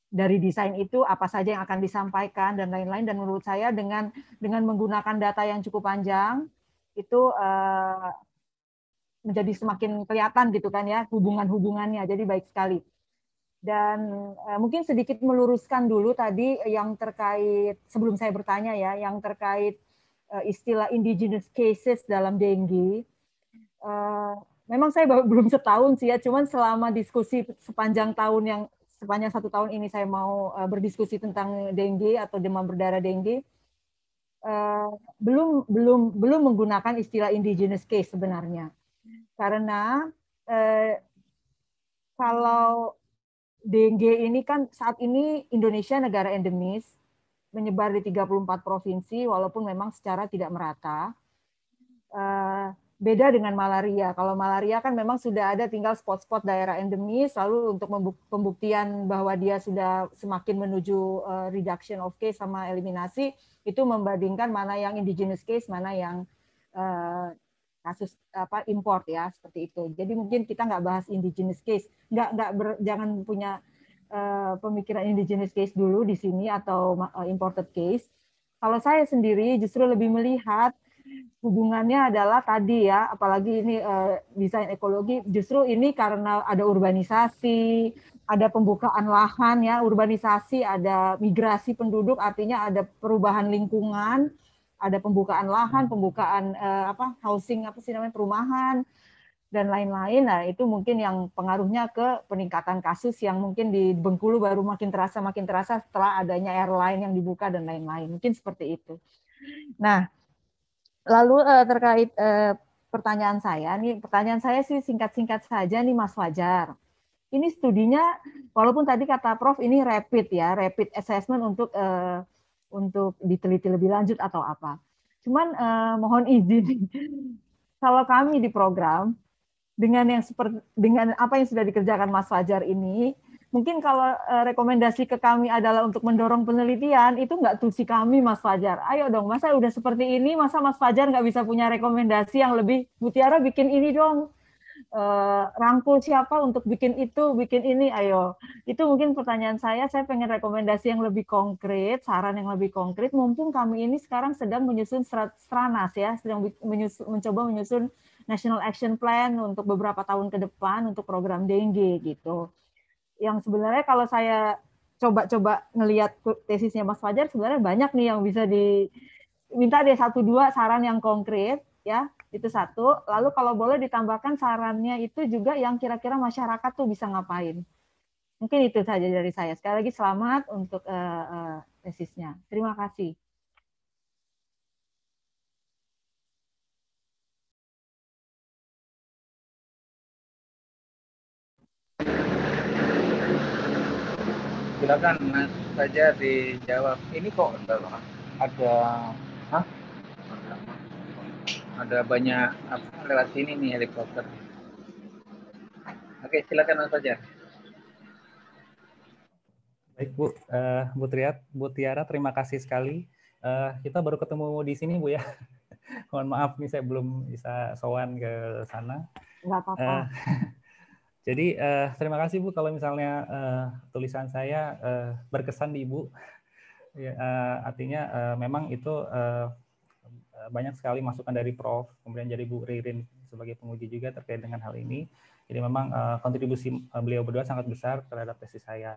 dari desain itu apa saja yang akan disampaikan dan lain-lain. Dan menurut saya dengan menggunakan data yang cukup panjang itu menjadi semakin kelihatan gitu kan ya hubungan-hubungannya, jadi baik sekali. Dan mungkin sedikit meluruskan dulu tadi yang terkait, sebelum saya bertanya ya, yang terkait istilah indigenous cases dalam dengue. Memang saya belum setahun sih ya, cuman selama diskusi sepanjang 1 tahun ini saya mau berdiskusi tentang dengue atau demam berdarah dengue, belum menggunakan istilah indigenous case sebenarnya. Karena kalau dengue ini kan saat ini Indonesia negara endemis, menyebar di 34 provinsi, walaupun memang secara tidak merata. Beda dengan malaria. Kalau malaria kan memang sudah ada tinggal spot-spot daerah endemis, lalu untuk pembuktian bahwa dia sudah semakin menuju reduction of case sama eliminasi, itu membandingkan mana yang indigenous case, mana yang kasus import ya, seperti itu. Jadi mungkin kita nggak bahas indigenous case, jangan punya pemikiran indigenous case dulu di sini atau imported case. Kalau saya sendiri justru lebih melihat hubungannya adalah tadi ya, apalagi ini desain ekologi, justru ini karena ada urbanisasi, ada pembukaan lahan ya, urbanisasi, ada migrasi penduduk, artinya ada perubahan lingkungan, ada pembukaan lahan, pembukaan housing, perumahan dan lain-lain. Nah, itu mungkin yang pengaruhnya ke peningkatan kasus yang mungkin di Bengkulu baru makin terasa setelah adanya airline yang dibuka dan lain-lain. Mungkin seperti itu. Nah, lalu terkait pertanyaan saya sih singkat-singkat saja nih Mas Fajar. Ini studinya, walaupun tadi kata Prof ini rapid assessment untuk diteliti lebih lanjut atau apa. Cuman mohon izin, kalau kami di program dengan apa yang sudah dikerjakan Mas Fajar ini, mungkin kalau rekomendasi ke kami adalah untuk mendorong penelitian, itu nggak tusi kami Mas Fajar. Ayo dong, masa udah seperti ini, masa Mas Fajar nggak bisa punya rekomendasi yang lebih, Bu Tiara bikin ini dong, rangkul siapa untuk bikin itu, bikin ini, ayo. Itu mungkin pertanyaan saya pengen rekomendasi yang lebih konkret, saran yang lebih konkret, mumpung kami ini sekarang sedang menyusun Stranas ya, sedang mencoba menyusun National Action Plan untuk beberapa tahun ke depan untuk program dengue gitu. Yang sebenarnya kalau saya coba ngelihat tesisnya Mas Fajar, sebenarnya banyak nih yang bisa diminta deh 1-2 saran yang konkret ya, itu satu. Lalu kalau boleh ditambahkan sarannya itu juga yang kira-kira masyarakat tuh bisa ngapain. Mungkin itu saja dari saya. Sekali lagi selamat untuk tesisnya. Terima kasih. Silakan Mas saja dijawab. Ini kok ada banyak apa lewat sini nih helikopter. Oke, silakan Mas Fajar. Baik Bu, Bu Tiara, terima kasih sekali. Kita baru ketemu di sini Bu ya. Mohon maaf nih saya belum bisa sowan ke sana. Nggak apa-apa. Jadi terima kasih Bu kalau misalnya tulisan saya berkesan di Ibu. Ya, artinya memang itu banyak sekali masukan dari Prof, kemudian jadi Bu Ririn sebagai penguji juga terkait dengan hal ini. Jadi memang kontribusi beliau berdua sangat besar terhadap tesis saya.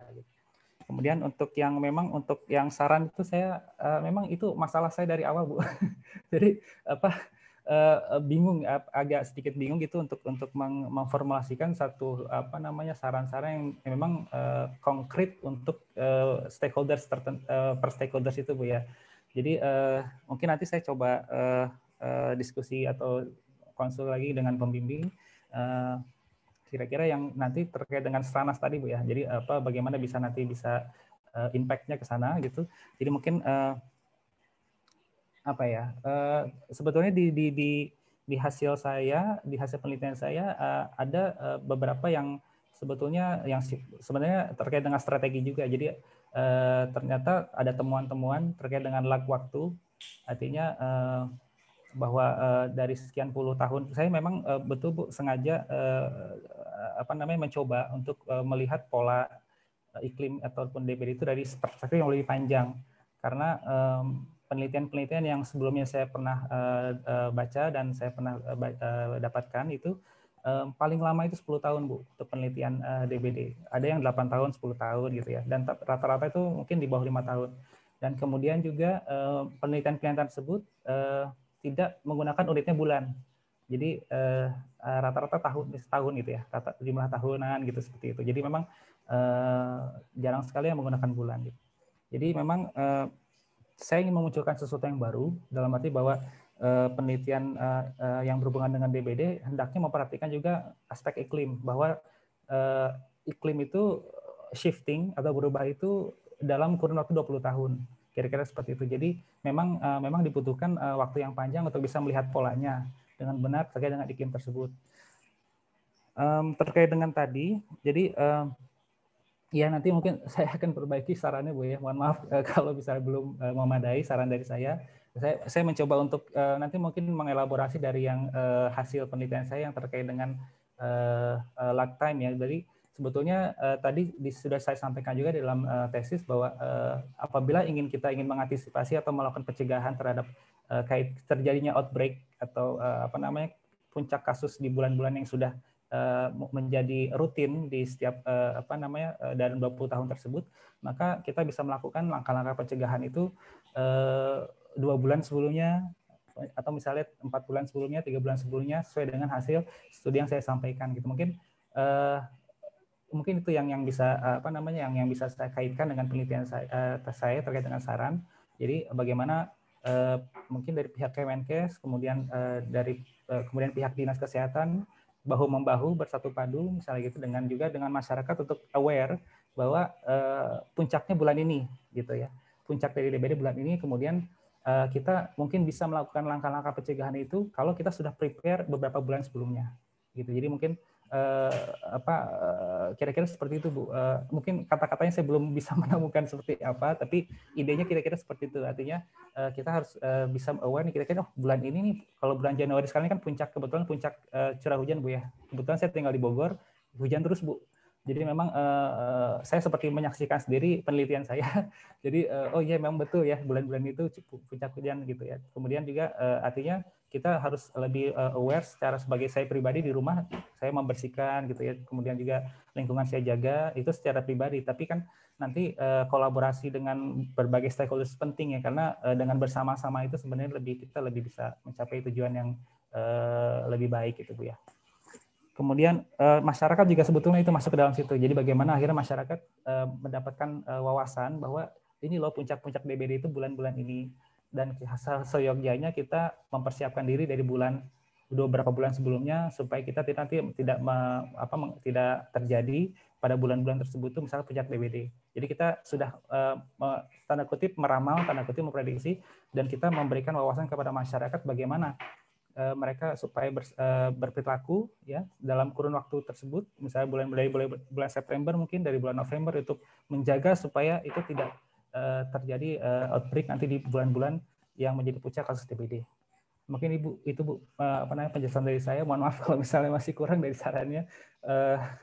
Kemudian untuk yang saran itu saya memang itu masalah saya dari awal Bu. Jadi bingung, agak sedikit bingung gitu untuk memformulasikan satu saran-saran yang memang konkret untuk stakeholders per stakeholders itu Bu ya. Jadi mungkin nanti saya coba diskusi atau konsul lagi dengan pembimbing kira-kira yang nanti terkait dengan Stranas tadi Bu ya. Jadi bagaimana bisa impact-nya ke sana gitu. Jadi mungkin sebetulnya di hasil penelitian saya ada beberapa yang sebenarnya terkait dengan strategi juga. Jadi ternyata ada temuan-temuan terkait dengan lag waktu, artinya bahwa dari sekian puluh tahun saya memang betul Bu sengaja mencoba untuk melihat pola iklim ataupun DBD itu dari perspektif yang lebih panjang, karena penelitian-penelitian yang sebelumnya saya pernah baca dan saya pernah dapatkan itu paling lama itu 10 tahun Bu untuk penelitian DBD. Ada yang 8 tahun, 10 tahun gitu ya. Dan rata-rata itu mungkin di bawah 5 tahun. Dan kemudian juga penelitian-penelitian tersebut tidak menggunakan unitnya bulan. Jadi rata-rata setahun gitu ya, jumlah tahunan gitu seperti itu. Jadi memang jarang sekali yang menggunakan bulan gitu. Jadi memang saya ingin memunculkan sesuatu yang baru dalam arti bahwa penelitian yang berhubungan dengan DBD hendaknya memperhatikan juga aspek iklim, bahwa iklim itu shifting atau berubah itu dalam kurun waktu 20 tahun. Kira-kira seperti itu. Jadi memang dibutuhkan waktu yang panjang untuk bisa melihat polanya dengan benar terkait dengan iklim tersebut. Terkait dengan tadi, jadi ya nanti mungkin saya akan perbaiki sarannya Bu ya. Mohon maaf kalau bisa belum memadai saran dari saya. Saya mencoba untuk nanti mungkin mengelaborasi dari yang hasil penelitian saya yang terkait dengan lag time ya. Jadi sebetulnya tadi sudah saya sampaikan juga di dalam tesis bahwa apabila kita ingin mengantisipasi atau melakukan pencegahan terhadap terjadinya outbreak atau puncak kasus di bulan-bulan yang sudah menjadi rutin di setiap dalam 20 tahun tersebut, maka kita bisa melakukan langkah-langkah pencegahan itu 2 bulan sebelumnya, atau misalnya 4 bulan sebelumnya, 3 bulan sebelumnya, sesuai dengan hasil studi yang saya sampaikan gitu. Mungkin itu yang bisa yang bisa saya kaitkan dengan penelitian saya terkait dengan saran. Jadi bagaimana mungkin dari pihak Kemenkes, kemudian kemudian pihak Dinas Kesehatan bahu-membahu bersatu padu misalnya gitu dengan masyarakat untuk aware bahwa puncaknya bulan ini gitu ya. Puncak dari DBD bulan ini, kemudian kita mungkin bisa melakukan langkah-langkah pencegahan itu kalau kita sudah prepare beberapa bulan sebelumnya gitu. Jadi mungkin kira-kira seperti itu Bu. Mungkin kata-katanya saya belum bisa menemukan seperti apa, tapi idenya kira-kira seperti itu. Artinya kita harus bisa aware nih kira-kira bulan ini nih, kalau bulan Januari sekarang kan kebetulan puncak curah hujan Bu ya. Kebetulan saya tinggal di Bogor, hujan terus Bu. Jadi memang saya seperti menyaksikan sendiri penelitian saya. Jadi oh iya memang betul ya bulan-bulan itu puncak hujan gitu ya. Kemudian juga artinya kita harus lebih aware secara sebagai saya pribadi di rumah saya membersihkan gitu ya. Kemudian juga lingkungan saya jaga itu secara pribadi. Tapi kan nanti kolaborasi dengan berbagai stakeholders penting ya karena dengan bersama-sama itu sebenarnya kita lebih bisa mencapai tujuan yang lebih baik gitu Bu ya. Kemudian masyarakat juga sebetulnya itu masuk ke dalam situ. Jadi bagaimana akhirnya masyarakat mendapatkan wawasan bahwa ini loh puncak-puncak DBD itu bulan-bulan ini dan seyogyanya kita mempersiapkan diri dari beberapa bulan sebelumnya supaya kita tidak terjadi pada bulan-bulan tersebut itu misalnya puncak DBD. Jadi kita sudah tanda kutip meramal, tanda kutip memprediksi dan kita memberikan wawasan kepada masyarakat bagaimana mereka supaya berperilaku ya dalam kurun waktu tersebut, misalnya bulan September mungkin dari bulan November untuk menjaga supaya itu tidak terjadi outbreak nanti di bulan-bulan yang menjadi puncak kasus DBD. Mungkin Ibu itu Bu penjelasan dari saya. Mohon maaf kalau misalnya masih kurang dari sarannya.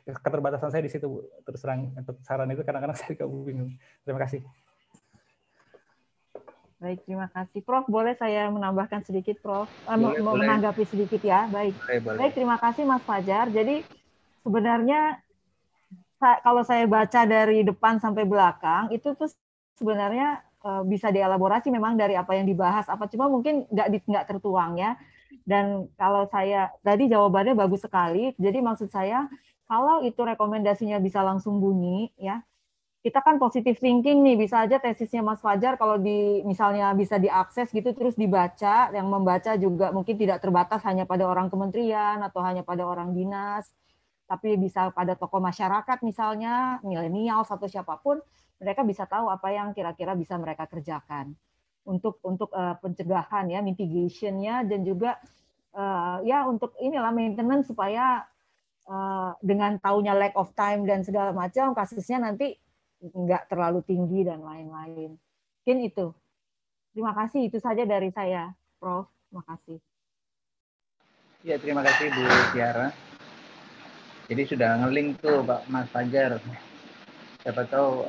Keterbatasan saya di situ Bu. Terus terang untuk saran itu kadang-kadang saya bingung. Terima kasih. Baik, terima kasih. Prof, boleh saya menambahkan sedikit, Prof? Menanggapi sedikit ya, baik. Baik, terima kasih Mas Fajar. Jadi sebenarnya kalau saya baca dari depan sampai belakang, itu tuh sebenarnya bisa dielaborasi memang dari apa yang dibahas, cuma mungkin nggak tertuang ya. Dan kalau saya, tadi jawabannya bagus sekali, jadi maksud saya, kalau itu rekomendasinya bisa langsung bunyi, ya, kita kan positive thinking nih, bisa aja tesisnya Mas Fajar kalau misalnya bisa diakses gitu terus dibaca, yang membaca juga mungkin tidak terbatas hanya pada orang kementerian atau hanya pada orang dinas, tapi bisa pada tokoh masyarakat misalnya, milenial atau siapapun, mereka bisa tahu apa yang kira-kira bisa mereka kerjakan untuk pencegahan ya, mitigation-nya dan juga ya untuk inilah maintenance supaya dengan taunya lack of time dan segala macam kasusnya nanti nggak terlalu tinggi dan lain-lain. Mungkin itu. Terima kasih, itu saja dari saya, Prof. Terima kasih. Ya, terima kasih Bu Tiara. Jadi sudah nge-link tuh Pak Mas Fajar. Siapa tahu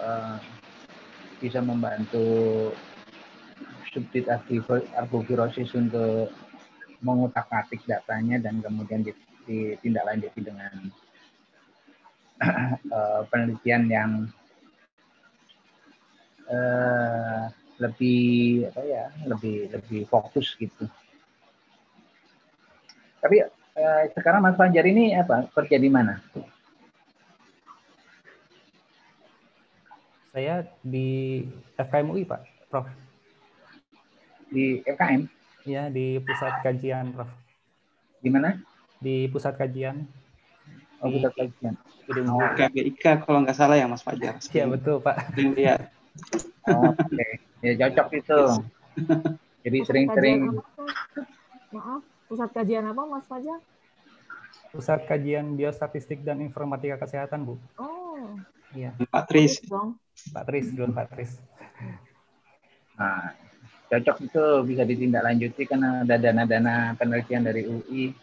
bisa membantu Subdit Arbovirosis untuk mengutak-atik datanya dan kemudian ditindaklanjuti dengan penelitian yang lebih fokus gitu. Tapi sekarang Mas Fajar ini kerja di mana? Saya di FKM UI Pak, Prof. Di FKM? Ya, di pusat kajian, Prof. Di mana? Di pusat kajian. Oh, pusat kajian. KBIK kalau nggak salah ya Mas Fajar. Iya betul Pak. Lihat. Oh, oke. Ya cocok itu. Jadi sering-sering. Maaf, pusat kajian apa Mas Fajar? Pusat kajian biostatistik dan informatika kesehatan Bu. Oh. Iya. Pak Tris. Pak Tris. Nah, cocok itu bisa ditindaklanjuti karena ada dana-dana penelitian dari UI.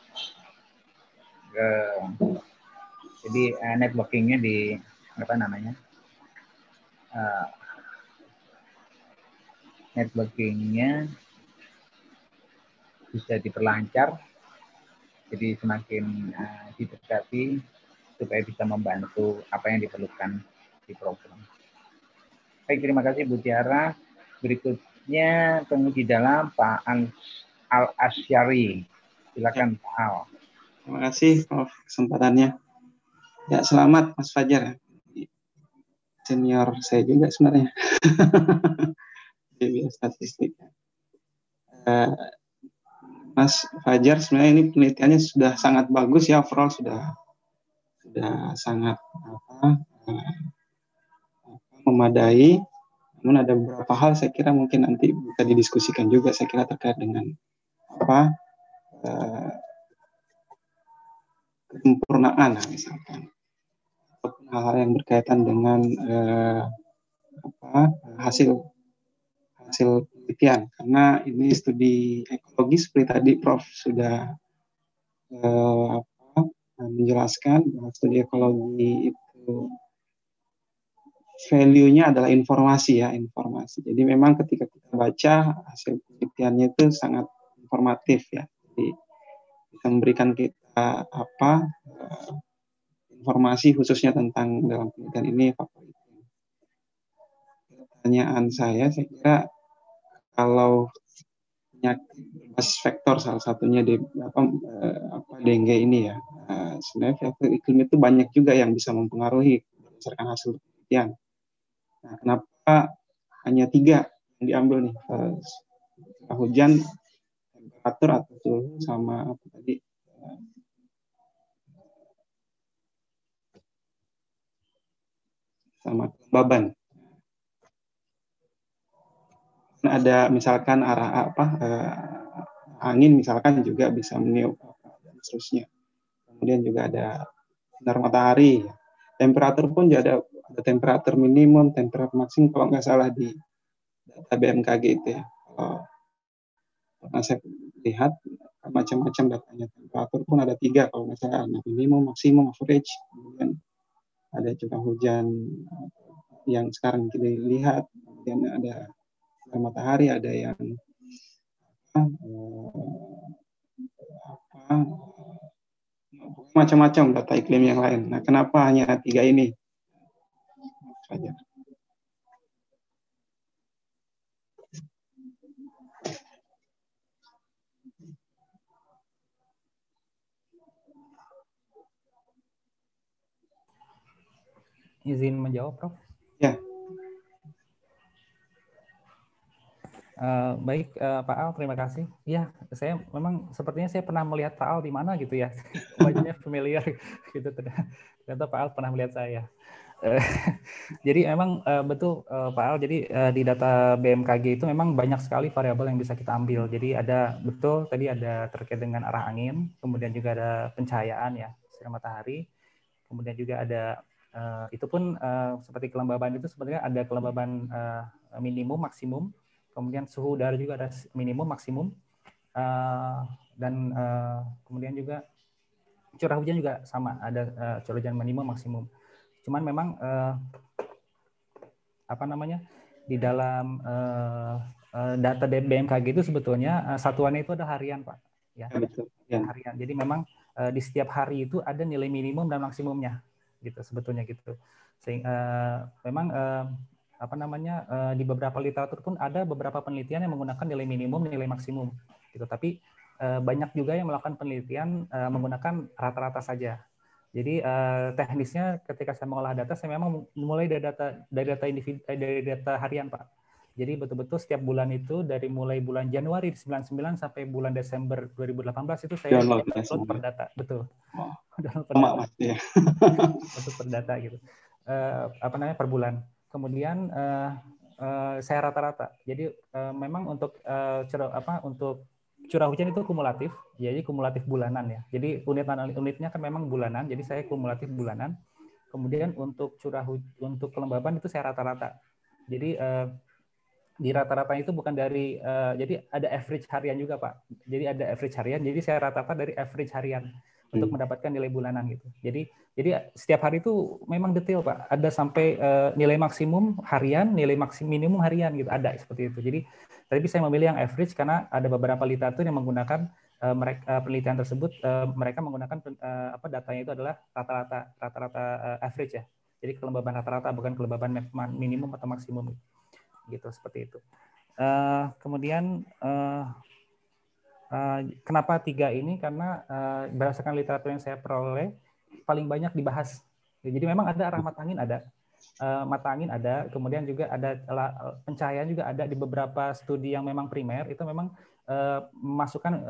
Jadi networkingnya di networkingnya bisa diperlancar, jadi semakin didekati supaya bisa membantu apa yang diperlukan di program. Baik, terima kasih Bu Tiara. Berikutnya penguji dalam Pak Al-Asyari. Silakan Pak Al. Terima kasih Prof kesempatannya. Ya, selamat Mas Fajar. Senior saya juga sebenarnya. Di statistik. Mas Fajar sebenarnya ini penelitiannya sudah sangat bagus ya, overall sudah sangat memadai. Namun ada beberapa hal saya kira mungkin nanti bisa didiskusikan juga saya kira terkait dengan kesempurnaan misalkan hal-hal yang berkaitan dengan hasil penelitian, karena ini studi ekologi seperti tadi Prof sudah menjelaskan bahwa studi ekologi itu itu value-nya adalah informasi ya, informasi. Jadi memang ketika kita baca hasil penelitiannya itu sangat informatif ya. Jadi bisa memberikan kita informasi khususnya tentang dalam penelitian ini faktor itu. Pertanyaan saya kira kalau penyakit berbasis vektor salah satunya dengue ini ya, sebenarnya faktor iklim itu banyak juga yang bisa mempengaruhi berdasarkan hasil penelitian. Nah, kenapa hanya 3 yang diambil nih? Hujan, temperatur atau suhu, sama apa tadi? Sama kelembaban. Ada misalkan angin misalkan juga bisa meniup dan seterusnya. Kemudian juga ada sinar matahari. Temperatur pun juga ada temperatur minimum, temperatur maksimum kalau nggak salah di data BMKG itu ya. Karena saya lihat macam-macam datanya. Temperatur pun ada 3 kalau nggak salah, ada minimum, maksimum, average. Kemudian ada curah hujan yang sekarang kita lihat, kemudian ada sinar matahari, ada yang macam-macam data iklim yang lain. Nah, kenapa hanya 3 ini saja? Izin menjawab, Prof. Ya. Baik, Pak Al, terima kasih. Ya, saya memang sepertinya saya pernah melihat Pak Al di mana gitu ya. Wajahnya familiar gitu. Ternyata Pak Al pernah melihat saya. Jadi memang betul Pak Al. Jadi di data BMKG itu memang banyak sekali variabel yang bisa kita ambil. Jadi ada betul tadi ada terkait dengan arah angin, kemudian juga ada pencahayaan ya, sinar matahari, kemudian juga ada itu pun seperti kelembaban itu sebenarnya ada kelembaban minimum, maksimum. Kemudian suhu udara juga ada minimum, maksimum, dan kemudian juga curah hujan juga sama, ada curah hujan minimum, maksimum. Cuman memang di dalam data BMKG itu sebetulnya satuannya itu ada harian, Pak. Ya, betul. Ya. Harian. Jadi memang di setiap hari itu ada nilai minimum dan maksimumnya, gitu sebetulnya gitu. Sehingga memang di beberapa literatur pun ada beberapa penelitian yang menggunakan nilai minimum, nilai maksimum, gitu. Tapi banyak juga yang melakukan penelitian menggunakan rata-rata saja. Jadi teknisnya ketika saya mengolah data, saya memang mulai dari data individu, dari data harian, Pak. Jadi betul-betul setiap bulan itu dari mulai bulan Januari 99 sampai bulan Desember 2018 itu saya download per data, betul. Download per data. Betul per data gitu. Per bulan. Kemudian saya rata-rata. Jadi memang untuk curah hujan itu kumulatif, jadi kumulatif bulanan ya. Jadi unitnya kan memang bulanan, jadi saya kumulatif bulanan. Kemudian untuk untuk kelembaban itu saya rata-rata. Jadi di rata-rata itu bukan dari, jadi ada average harian juga Pak. Jadi ada average harian, jadi saya rata-rata dari average harian untuk mendapatkan nilai bulanan gitu. Jadi setiap hari itu memang detail Pak. Ada sampai nilai maksimum harian, nilai minimum harian gitu. Ada seperti itu. Jadi tapi saya memilih yang average karena ada beberapa literatur yang menggunakan penelitian tersebut. Mereka menggunakan datanya itu adalah rata-rata average ya. Jadi kelembaban rata-rata bukan kelembaban minimum atau maksimum gitu, seperti itu. Kemudian kenapa 3 ini? Karena berdasarkan literatur yang saya peroleh paling banyak dibahas. Jadi memang ada arah mata angin ada, kemudian juga ada pencahayaan juga ada di beberapa studi yang memang primer itu memang memasukkan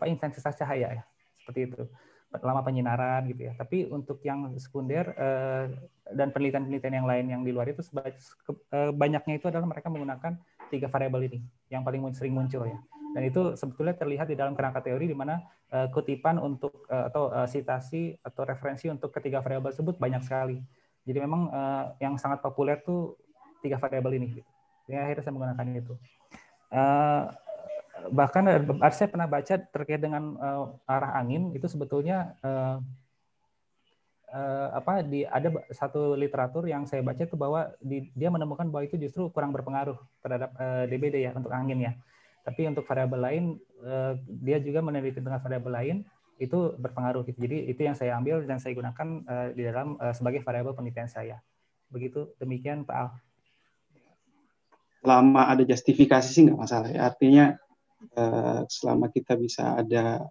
intensitas cahaya ya, seperti itu, lama penyinaran gitu ya. Tapi untuk yang sekunder dan penelitian-penelitian yang lain yang di luar itu banyaknya itu adalah mereka menggunakan 3 variabel ini yang paling sering muncul ya. Dan itu sebetulnya terlihat di dalam kerangka teori di mana kutipan untuk atau citasi atau referensi untuk ketiga variabel tersebut banyak sekali. Jadi memang yang sangat populer tuh 3 variabel ini. Gitu. Jadi akhirnya saya menggunakan itu. Bahkan saya pernah baca terkait dengan arah angin itu sebetulnya ada satu literatur yang saya baca itu bahwa dia menemukan bahwa itu justru kurang berpengaruh terhadap DBD ya untuk angin ya. Tapi untuk variabel lain dia juga meneliti dengan variabel lain itu berpengaruh gitu. Jadi itu yang saya ambil dan saya gunakan di dalam sebagai variabel penelitian saya. Begitu, demikian Pak Al. Selama ada justifikasi sih nggak masalah ya. Artinya selama kita bisa ada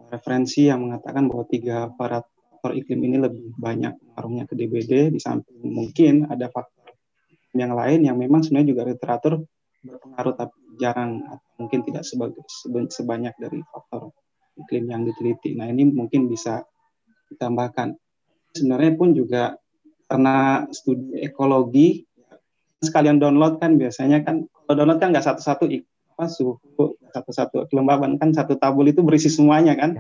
referensi yang mengatakan bahwa 3 faktor iklim ini lebih banyak pengaruhnya ke DBD, di samping mungkin ada faktor yang lain yang memang sebenarnya juga literatur berpengaruh tapi jarang atau mungkin tidak sebanyak dari faktor iklim yang diteliti. Nah ini mungkin bisa ditambahkan. Sebenarnya pun juga karena studi ekologi sekalian download kan biasanya kan kalau download kan nggak satu-satu suhu, satu-satu kelembaban kan satu tabul itu berisi semuanya kan.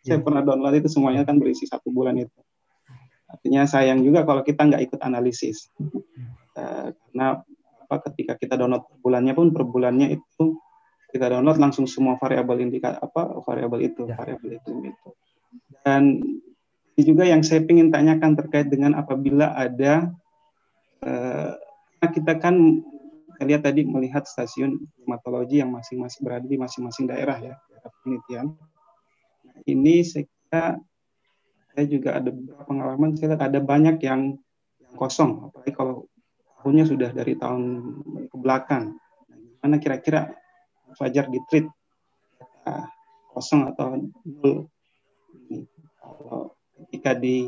Saya pernah download itu semuanya kan berisi 1 bulan itu. Artinya sayang juga kalau kita nggak ikut analisis. Karena ketika kita download per bulannya itu kita download langsung semua variabel variabel itu. Dan ini juga yang saya ingin tanyakan terkait dengan apabila ada kita kan lihat tadi melihat stasiun klimatologi yang masing-masing berada di masing-masing daerah ya, daerah penelitian. Nah, ini saya juga ada beberapa pengalaman, saya lihat ada banyak yang kosong, apalagi kalau tahunnya sudah dari tahun ke belakang. Nah, gimana kira-kira Fajar di-treat kosong atau nol? Kalau ketika di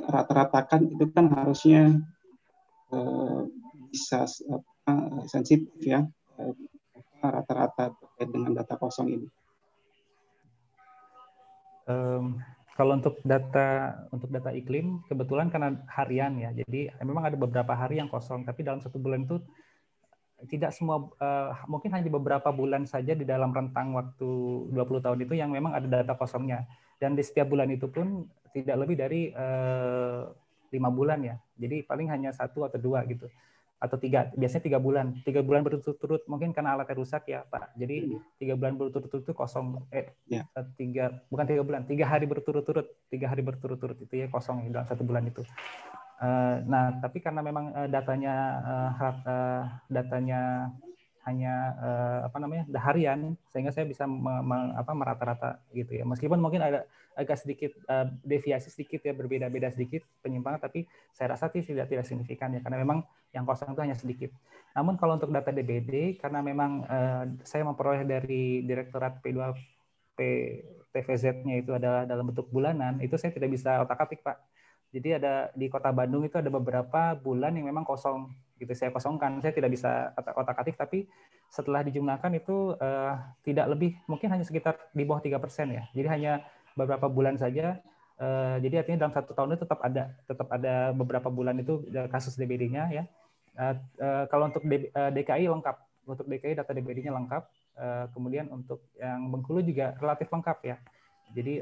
rata-ratakan itu kan harusnya bisa sensitif ya rata-rata terkait dengan data kosong ini. Kalau untuk data iklim kebetulan karena harian ya, jadi memang ada beberapa hari yang kosong, tapi dalam 1 bulan itu tidak semua, mungkin hanya beberapa bulan saja di dalam rentang waktu 20 tahun itu yang memang ada data kosongnya, dan di setiap bulan itu pun tidak lebih dari 5 bulan ya, jadi paling hanya 1 atau 2 gitu, atau 3, biasanya 3 bulan berturut-turut, mungkin karena alatnya rusak ya Pak, jadi 3 bulan berturut-turut itu kosong, 3 hari berturut-turut, 3 hari berturut-turut itu ya kosong dalam 1 bulan itu. Nah, tapi karena memang datanya hanya harian, sehingga saya bisa merata-rata gitu ya. Meskipun mungkin ada agak sedikit deviasi sedikit ya, berbeda-beda sedikit penyimpangan, tapi saya rasa tidak signifikan ya, karena memang yang kosong itu hanya sedikit. Namun kalau untuk data DBD, karena memang saya memperoleh dari Direktorat TVZ-nya itu adalah dalam bentuk bulanan, itu saya tidak bisa otak-atik Pak. Jadi ada di Kota Bandung itu ada beberapa bulan yang memang kosong, gitu saya kosongkan. Saya tidak bisa otak-atik, tapi setelah dijumlahkan itu tidak lebih, mungkin hanya sekitar di bawah 3% ya. Jadi hanya beberapa bulan saja. Jadi artinya dalam 1 tahun itu tetap ada beberapa bulan itu kasus DBD-nya ya. Kalau untuk DKI lengkap, untuk DKI data DBD-nya lengkap. Kemudian untuk yang Bengkulu juga relatif lengkap ya. Jadi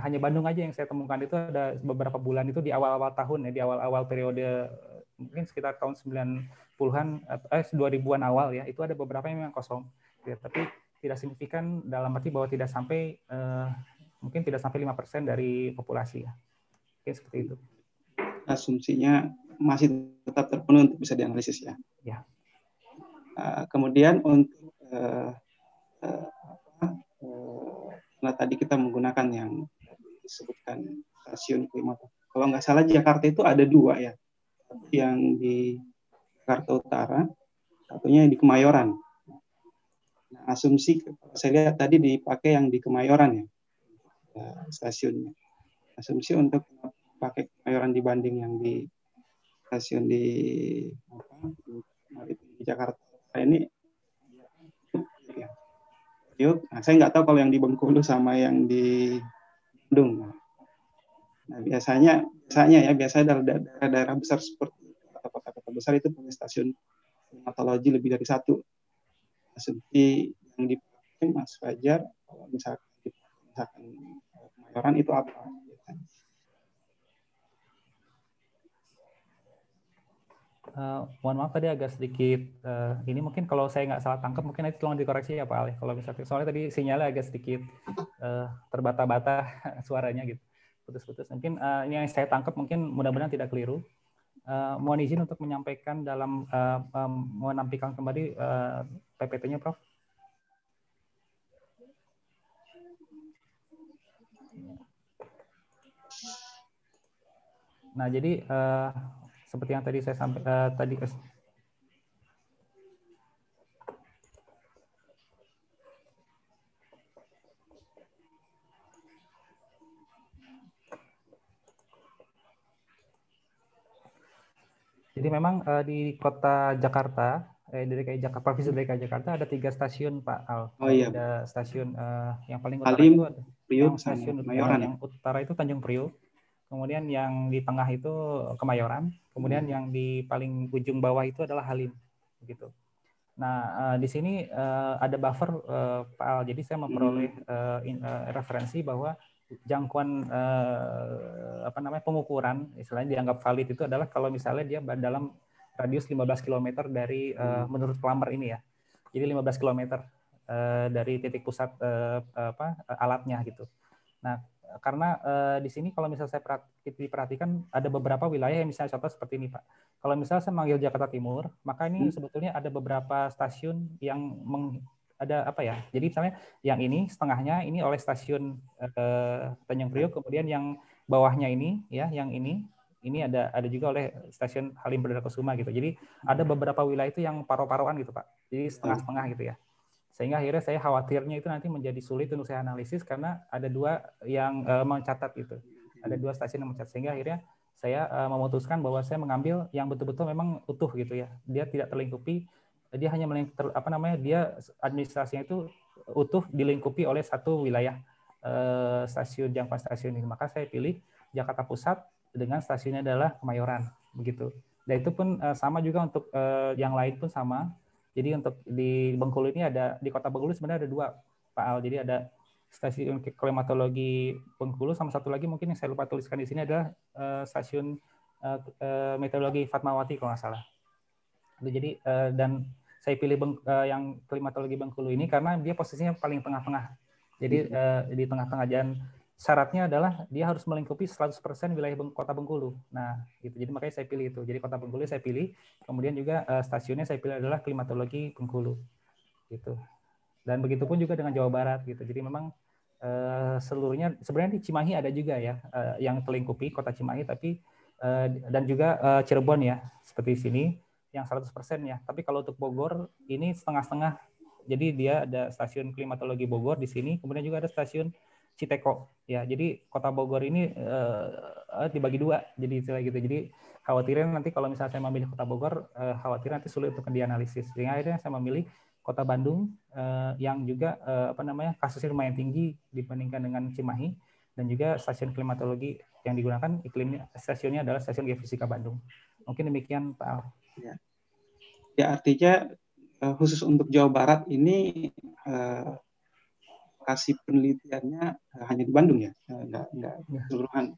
hanya Bandung aja yang saya temukan itu ada beberapa bulan itu di awal-awal tahun ya, di awal-awal periode mungkin sekitar tahun 90-an 2000-an awal ya, itu ada beberapa yang memang kosong. Ya, tapi tidak signifikan dalam arti bahwa tidak sampai mungkin tidak sampai 5% dari populasi ya. Oke, seperti itu. Asumsinya masih tetap terpenuhi untuk bisa dianalisis ya. Ya. Kemudian untuk nah, tadi kita menggunakan yang disebutkan stasiun klimatologi. Kalau nggak salah Jakarta itu ada 2 ya, yang di Jakarta Utara, satunya di Kemayoran. Nah, asumsi saya lihat tadi dipakai yang di Kemayoran ya, stasiunnya. Asumsi untuk pakai Kemayoran dibanding yang di stasiun di Jakarta ini. Nah, saya nggak tahu kalau yang di Bengkulu sama yang di Bandung. Nah, biasanya daerah-daerah besar seperti kota-kota besar itu punya stasiun klimatologi lebih dari 1. Asumsi yang dipakai Mas Fajar, kalau misalkan Kemayoran itu apa? Mohon maaf tadi agak sedikit ini mungkin kalau saya nggak salah tangkap mungkin nanti tolong dikoreksi ya Pak Ale. Kalau misalnya soalnya tadi sinyalnya agak sedikit terbata-bata suaranya gitu, putus-putus. Mungkin ini yang saya tangkap mungkin mudah-mudahan tidak keliru. Mohon izin untuk menyampaikan dalam menampilkan kembali PPT-nya Prof. Nah jadi seperti yang tadi saya sampaikan tadi. Jadi memang di kota Jakarta, di DKI Jakarta, Provinsi DKI Jakarta ada 3 stasiun Pak Al. Oh iya. Ada stasiun yang paling utara Halim, itu ada Priuk, yang stasiun Kemayoran. yang utara itu Tanjung Priuk, kemudian yang di tengah itu Kemayoran, kemudian yang di paling ujung bawah itu adalah Halim, begitu. Nah di sini ada buffer Pak Al, jadi saya memperoleh referensi bahwa jangkauan pengukuran istilahnya dianggap valid itu adalah kalau misalnya dia dalam radius 15 km dari menurut pelamar ini ya. Jadi 15 km dari titik pusat alatnya gitu. Nah, karena di sini kalau misalnya saya diperhatikan ada beberapa wilayah yang misalnya contoh seperti ini Pak. Kalau misalnya saya manggil Jakarta Timur, maka ini sebetulnya ada beberapa stasiun yang ada apa ya? Jadi misalnya yang ini setengahnya ini oleh stasiun Tanjung Priok, kemudian yang bawahnya ini ya, yang ini ada juga oleh stasiun Halim Perdana Kusuma gitu. Jadi ada beberapa wilayah itu yang paro-paroan gitu Pak. Jadi setengah-setengah gitu ya. Sehingga akhirnya saya khawatirnya itu nanti menjadi sulit untuk saya analisis karena ada 2 yang mencatat itu. Ada 2 stasiun yang mencatat. Sehingga akhirnya saya memutuskan bahwa saya mengambil yang betul-betul memang utuh gitu ya. Dia tidak terlingkupi, dia hanya dia administrasinya itu utuh dilingkupi oleh satu wilayah stasiun jangkauan stasiun ini. Maka saya pilih Jakarta Pusat dengan stasiunnya adalah Kemayoran begitu. Dan itu pun sama juga untuk yang lain pun sama. Jadi untuk di Bengkulu ini di kota Bengkulu sebenarnya ada 2 Pak Al. Jadi ada stasiun klimatologi Bengkulu sama satu lagi mungkin yang saya lupa tuliskan di sini adalah stasiun meteorologi Fatmawati kalau nggak salah. Jadi dan saya pilih yang klimatologi Bengkulu ini karena dia posisinya paling tengah-tengah. Jadi di tengah-tengah dan syaratnya adalah dia harus melingkupi 100% wilayah kota Bengkulu. Nah, gitu. Jadi makanya saya pilih itu. Jadi kota Bengkulu saya pilih, kemudian juga stasiunnya saya pilih adalah klimatologi Bengkulu. Gitu. Dan begitu pun juga dengan Jawa Barat gitu. Jadi memang seluruhnya sebenarnya di Cimahi ada juga ya yang terlingkupi kota Cimahi tapi dan juga Cirebon ya, seperti di sini yang 100% ya. Tapi kalau untuk Bogor ini setengah-setengah. Jadi dia ada stasiun klimatologi Bogor di sini, kemudian juga ada stasiun Citeko ya. Jadi kota Bogor ini dibagi 2 jadi istilah gitu. Jadi khawatirnya nanti kalau misalnya saya memilih kota Bogor khawatir nanti sulit untuk dianalisis. Sehingga akhirnya saya memilih kota Bandung yang juga kasusnya lumayan tinggi dibandingkan dengan Cimahi dan juga stasiun klimatologi yang digunakan iklimnya stasiunnya adalah stasiun Geofisika Bandung. Mungkin demikian Pak Al. Ya artinya khusus untuk Jawa Barat ini lokasi penelitiannya hanya di Bandung ya, nggak keseluruhan.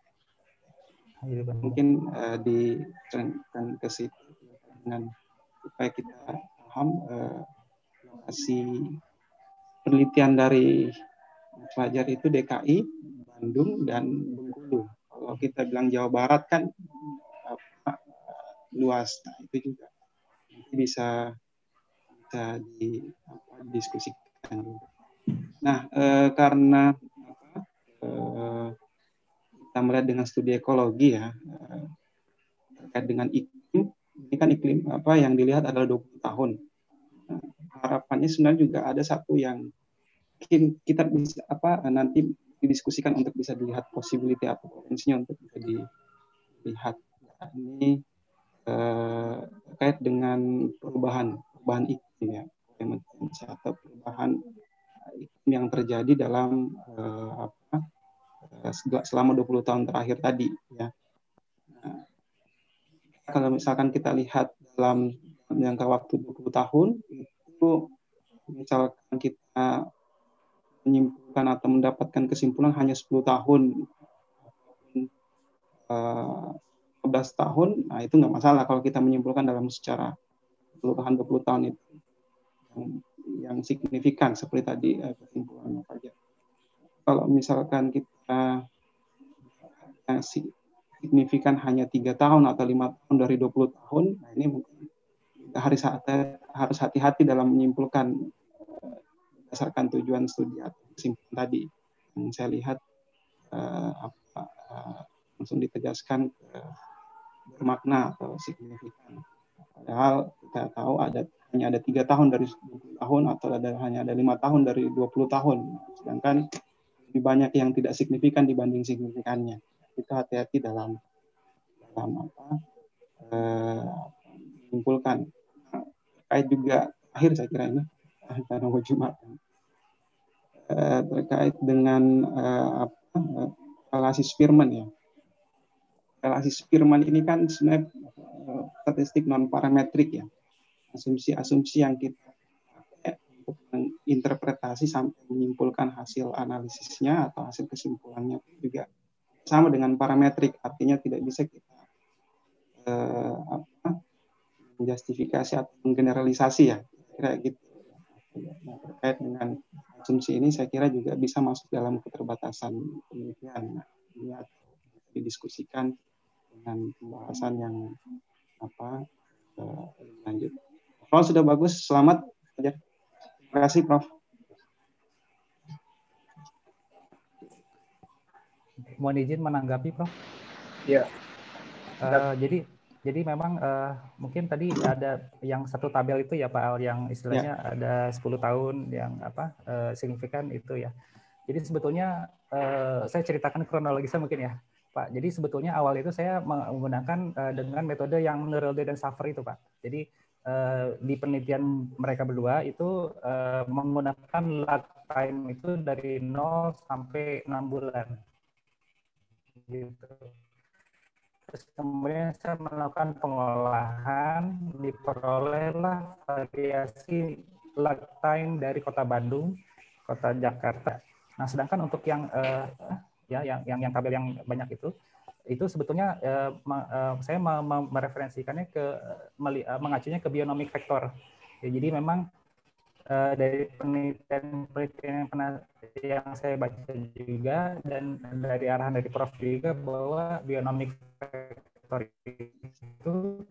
Mungkin ditrendkan ke situ dengan supaya kita paham lokasi penelitian dari pelajar itu DKI, Bandung, dan Bengkulu. Kalau kita bilang Jawa Barat kan luas, nah itu juga bisa didiskusikan. Nah, karena kita melihat dengan studi ekologi ya terkait dengan iklim, ini kan iklim yang dilihat adalah 20 tahun. Nah, harapannya sebenarnya juga ada satu yang mungkin kita bisa nanti didiskusikan untuk bisa dilihat possibility atau potensinya untuk bisa dilihat. Nah, ini terkait dengan perubahan iklim ya, atau perubahan iklim yang terjadi dalam selama 20 tahun terakhir tadi ya. Nah, kalau misalkan kita lihat dalam jangka waktu 20 tahun itu misalkan kita menyimpulkan atau mendapatkan kesimpulan hanya 10 tahun 15 tahun, nah itu nggak masalah kalau kita menyimpulkan dalam secara 20 tahun itu yang signifikan seperti tadi kesimpulannya Pak Jar. Kalau misalkan kita signifikan hanya 3 tahun atau 5 tahun dari 20 tahun, nah ini mungkin harus hati-hati dalam menyimpulkan berdasarkan tujuan studi atau kesimpulan tadi. Yang saya lihat langsung ditegaskan bermakna atau signifikan. Padahal kita tahu hanya ada 3 tahun dari 20 tahun atau hanya ada 5 tahun dari 20 tahun. Sedangkan lebih banyak yang tidak signifikan dibanding signifikannya. Kita hati-hati dalam menyimpulkan. Terkait juga akhir saya kira ini karena mau Jumat. Terkait dengan relasi Spearman ya. Relasi Spearman ini kan sebenarnya statistik non parametrik ya. Asumsi-asumsi yang kita pakai untuk menginterpretasi sampai menyimpulkan hasil analisisnya atau hasil kesimpulannya juga sama dengan parametrik, artinya tidak bisa kita menjustifikasi atau menggeneralisasi ya, kira gitu. Nah, terkait dengan asumsi ini saya kira juga bisa masuk dalam keterbatasan penelitian. Nah, ini didiskusikan dengan pembahasan yang lanjut. Prof sudah bagus, selamat. Terima kasih Prof. Mohon izin menanggapi, Prof. Ya. Jadi memang mungkin tadi ada yang satu tabel itu ya Pak Al, yang istilahnya ada 10 tahun yang signifikan itu ya. Jadi sebetulnya saya ceritakan kronologisnya mungkin ya Pak. Jadi sebetulnya awal itu saya menggunakan dengan metode yang Nurulde dan Saffer itu Pak. Jadi di penelitian mereka berdua itu menggunakan lag time itu dari 0 sampai 6 bulan. Gitu. Terus kemudian saya melakukan pengolahan, diperolehlah variasi lag time dari kota Bandung, kota Jakarta. Nah, sedangkan untuk yang yang tabel yang banyak itu sebetulnya saya mereferensikannya mengacunya ke bionomic factor. Ya, jadi memang dari penelitian yang saya baca juga dan dari arahan dari Prof juga bahwa bionomic factor itu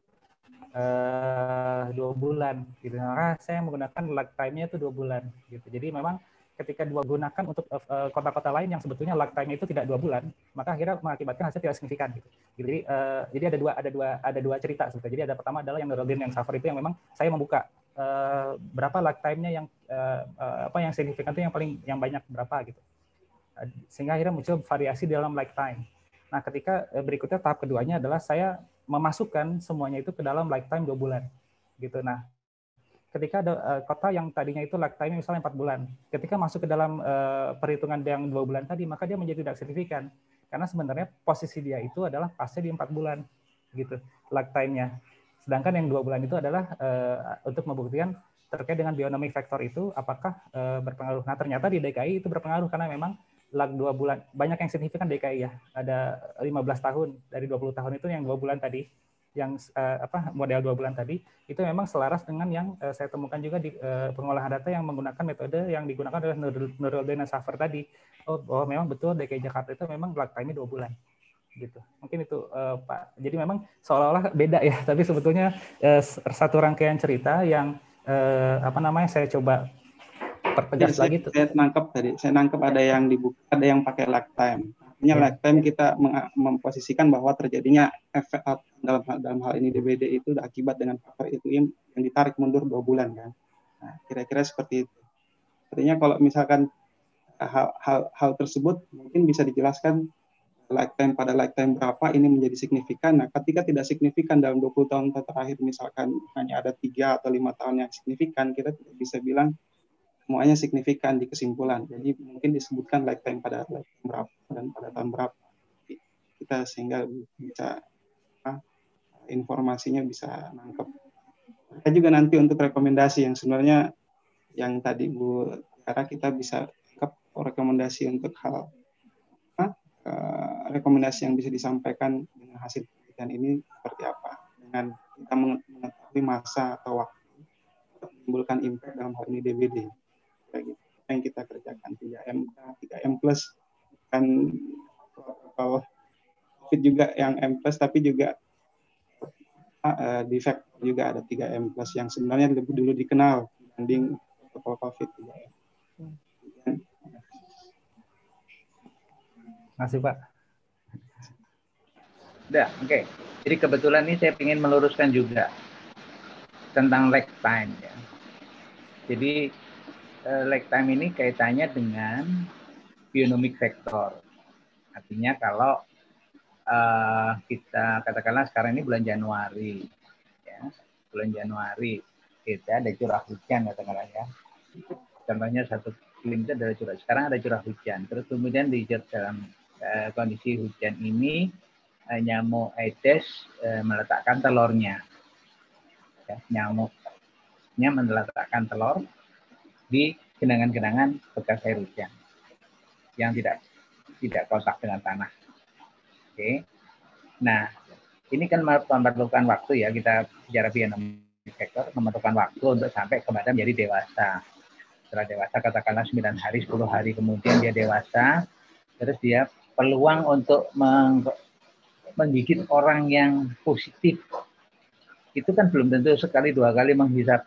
2 bulan gitu. Maka saya menggunakan lag time-nya itu 2 bulan gitu. Jadi memang ketika gunakan untuk kota-kota lain yang sebetulnya lag time itu tidak 2 bulan, maka akhirnya mengakibatkan hasil tidak signifikan gitu. Jadi ada dua cerita sebetulnya. Jadi ada pertama adalah yang Nurulde yang Saffer itu yang memang saya membuka berapa lag time-nya yang yang signifikan itu yang banyak berapa gitu. Sehingga akhirnya muncul variasi dalam lag time. Nah, ketika berikutnya tahap keduanya adalah saya memasukkan semuanya itu ke dalam lag time 2 bulan gitu. Nah, ketika ada kota yang tadinya itu lag time misalnya 4 bulan, ketika masuk ke dalam perhitungan yang 2 bulan tadi, maka dia menjadi tidak signifikan. Karena sebenarnya posisi dia itu adalah pasnya di 4 bulan gitu lag time-nya. Sedangkan yang 2 bulan itu adalah untuk membuktikan terkait dengan bionomic factor itu apakah berpengaruh. Nah, ternyata di DKI itu berpengaruh karena memang lag 2 bulan banyak yang signifikan DKI ya. Ada 15 tahun dari 20 tahun itu yang 2 bulan tadi, yang model 2 bulan tadi itu memang selaras dengan yang saya temukan juga di pengolahan data yang menggunakan metode yang digunakan oleh Nurulde dan Saffer tadi. Oh, bahwa memang betul DKI Jakarta itu memang lag time-nya 2 bulan. Gitu. Mungkin itu Pak. Jadi memang seolah-olah beda ya, tapi sebetulnya satu rangkaian cerita yang saya coba pertegas lagi tuh. Saya nangkep ada yang dibuka, ada yang pakai lag time. Artinya lag time kita memposisikan bahwa terjadinya efek dalam hal ini DBD itu akibat dengan faktor itu yang ditarik mundur 2 bulan kan. Nah, kira-kira seperti itu. Artinya kalau misalkan hal tersebut mungkin bisa dijelaskan pada lifetime berapa ini menjadi signifikan. Nah, ketika tidak signifikan dalam 20 tahun terakhir, misalkan hanya ada 3 atau 5 tahun yang signifikan, kita tidak bisa bilang semuanya signifikan di kesimpulan. Jadi mungkin disebutkan lifetime pada lifetime berapa dan pada tahun berapa. Kita sehingga bisa informasinya bisa nangkep. Kita juga nanti untuk rekomendasi yang sebenarnya yang tadi Bu Tiara kita bisa rekomendasi untuk hal rekomendasi yang bisa disampaikan dengan hasil penelitian ini seperti apa. Dengan kita mengetahui masa atau waktu untuk menimbulkan impact dalam hal ini DBD. Kayak gitu. Yang kita kerjakan 3M, 3M plus kan protokol COVID juga yang M plus, tapi juga di Vector juga ada 3M plus yang sebenarnya lebih dulu dikenal dibanding protokol COVID 3M. Makasih Pak. Udah, oke. Jadi kebetulan ini saya ingin meluruskan juga tentang lag time. Ya. Jadi lag time ini kaitannya dengan bionomic factor. Artinya kalau kita katakanlah sekarang ini bulan Januari, ya, bulan Januari kita ada curah hujan katakanlah ya. Contohnya satu iklim itu adalah curah. Sekarang ada curah hujan. Terus kemudian di dalam kondisi hujan ini nyamuk Aedes meletakkan telurnya. Ya, nyamuknya meletakkan telur di genangan-genangan bekas air hujan yang tidak kontak dengan tanah. Oke. Nah, ini kan memerlukan waktu ya, kita bicara bionomic factor memerlukan waktu untuk sampai kepada menjadi dewasa. Setelah dewasa katakanlah 9 hari, 10 hari kemudian dia dewasa, terus dia peluang untuk menggigit orang yang positif itu kan belum tentu sekali 2 kali menghisap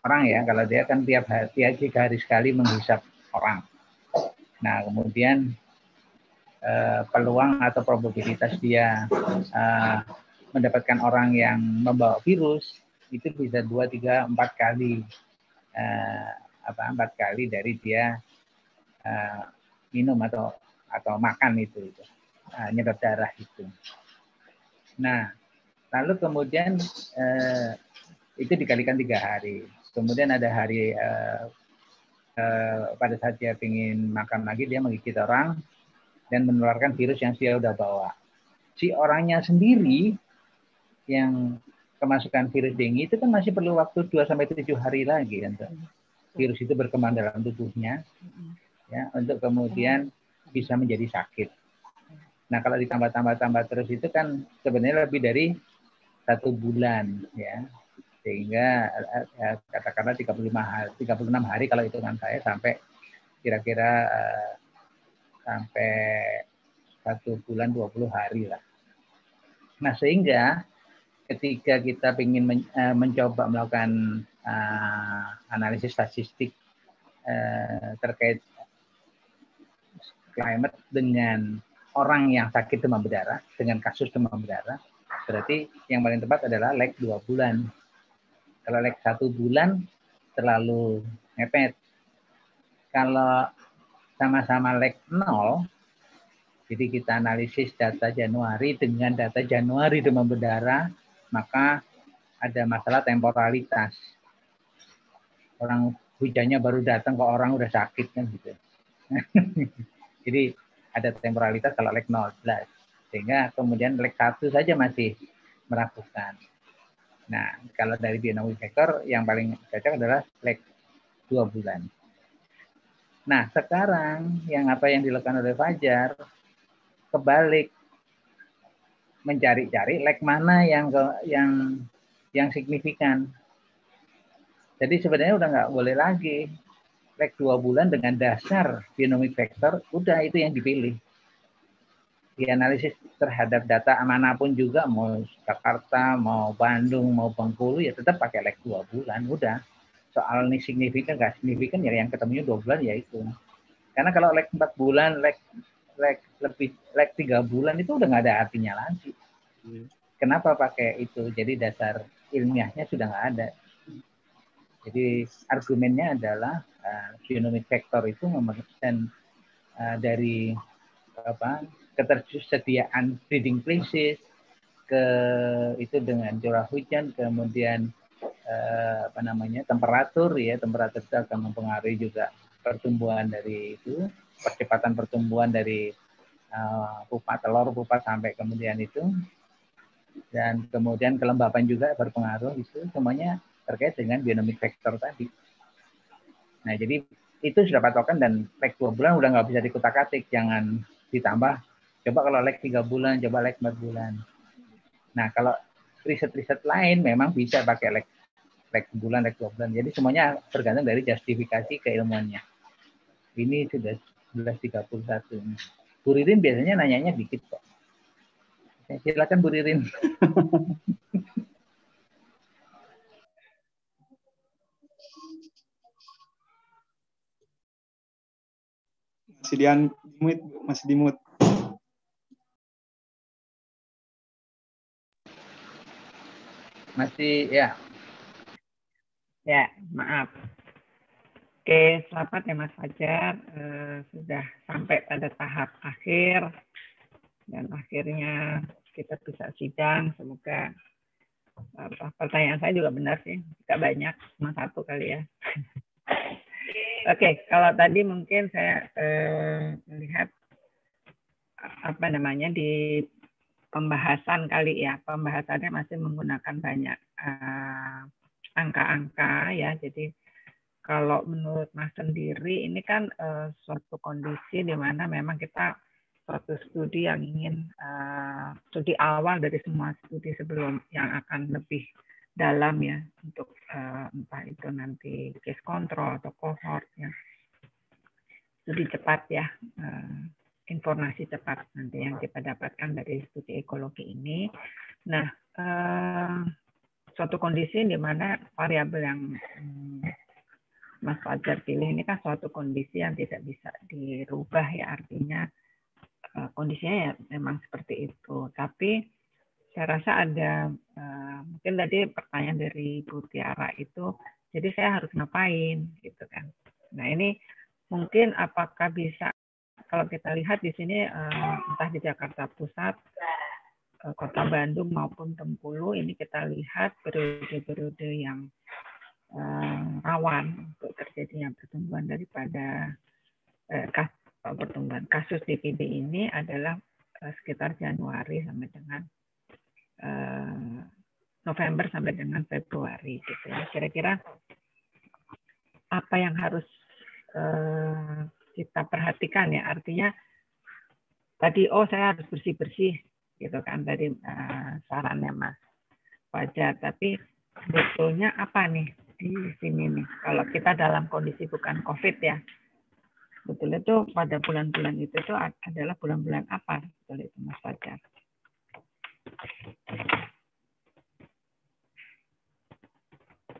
orang ya, kalau dia kan tiap 3 hari sekali menghisap orang. Nah, kemudian peluang atau probabilitas dia mendapatkan orang yang membawa virus itu bisa 2, 3, 4 kali 4 kali dari dia minum atau makan itu nyedot darah itu. Nah, lalu kemudian itu dikalikan 3 hari. Kemudian ada hari pada saat dia ingin makan lagi dia menggigit orang dan menularkan virus yang dia udah bawa. Si orangnya sendiri yang kemasukan virus dengue itu kan masih perlu waktu 2-7 hari lagi untuk virus itu berkembang dalam tubuhnya, ya, untuk kemudian bisa menjadi sakit. Nah, kalau ditambah terus itu kan sebenarnya lebih dari 1 bulan, ya, sehingga katakanlah 36 hari kalau hitungan saya sampai kira-kira sampai 1 bulan 20 hari lah. Nah, sehingga ketika kita ingin mencoba melakukan analisis statistik terkait climate dengan orang yang sakit demam berdarah, dengan kasus demam berdarah, berarti yang paling tepat adalah lag 2 bulan. Kalau lag 1 bulan terlalu mepet. Kalau sama-sama lag 0, jadi kita analisis data Januari dengan data Januari demam berdarah, maka ada masalah temporalitas. Orang hujannya baru datang kok orang udah sakit kan gitu. Jadi ada temporalitas kalau lag 0, sehingga kemudian lag 1 saja masih meragukan. Nah, kalau dari bionomic factor yang paling cocok adalah lag 2 bulan. Nah, sekarang yang dilakukan oleh Fajar kebalik, mencari-cari lag mana yang signifikan. Jadi sebenarnya udah nggak boleh lagi lag 2 bulan dengan dasar bionomic factor, udah itu yang dipilih. Dianalisis terhadap data manapun juga, mau Jakarta, mau Bandung, mau Bengkulu, ya tetap pakai lag 2 bulan, udah. Soal ini signifikan nggak signifikan ya yang ketemunya 2 bulan ya itu. Karena kalau lag 4 bulan, lag 3 bulan itu udah nggak ada artinya lagi. Kenapa pakai itu? Jadi dasar ilmiahnya sudah nggak ada. Jadi argumennya adalah bionomic factor itu memerlukan dari ketersediaan breeding places ke itu dengan curah hujan, kemudian temperatur ya, temperatur itu akan mempengaruhi juga pertumbuhan dari itu, percepatan pertumbuhan dari pupa telur, pupa sampai kemudian itu, dan kemudian kelembapan juga berpengaruh, itu semuanya terkait dengan bionomic factor tadi. Nah, jadi itu sudah patokan dan lag 2 bulan udah nggak bisa dikutak-atik, jangan ditambah. Coba kalau lag 3 bulan, coba lag 4 bulan. Nah, kalau riset-riset lain memang bisa pakai leg sebulan, leg 2 bulan. Jadi semuanya tergantung dari justifikasi keilmuannya. Ini sudah 11.31. Bu Ririn biasanya nanyanya dikit kok. Silakan Bu Ririn. Masih di mute. Masih ya. Ya, maaf. Oke, selamat ya Mas Fajar. Sudah sampai pada tahap akhir dan akhirnya kita bisa sidang. Semoga pertanyaan saya juga benar sih, tidak banyak, cuma satu kali ya. Oke, kalau tadi mungkin saya melihat apa namanya di pembahasan kali ya, pembahasannya masih menggunakan banyak angka-angka ya. Jadi kalau menurut Mas sendiri ini kan suatu kondisi di mana memang kita suatu studi yang ingin studi awal dari semua studi sebelum yang akan lebih dalam ya untuk entah itu nanti case control atau cohort ya, studi cepat ya, informasi cepat nanti yang kita dapatkan dari studi ekologi ini. Nah, suatu kondisi di mana variabel yang Mas Fajar pilih ini kan suatu kondisi yang tidak bisa dirubah ya, artinya kondisinya ya memang seperti itu. Tapi saya rasa ada mungkin tadi pertanyaan dari Bu Tiara itu, jadi saya harus ngapain gitu kan. Nah ini mungkin apakah bisa, kalau kita lihat di sini entah di Jakarta Pusat, Kota Bandung maupun Bengkulu, ini kita lihat periode-periode yang rawan untuk terjadinya pertumbuhan daripada pertumbuhan kasus DPD ini adalah sekitar Januari sampai dengan November sampai dengan Februari gitu ya. Kira-kira apa yang harus kita perhatikan ya, artinya tadi saya harus bersih-bersih gitu kan tadi sarannya Mas Fajar, tapi sebetulnya apa nih di sini nih, kalau kita dalam kondisi bukan COVID ya, sebetulnya itu pada bulan-bulan itu tuh adalah bulan-bulan apa sebetulnya itu Mas Fajar?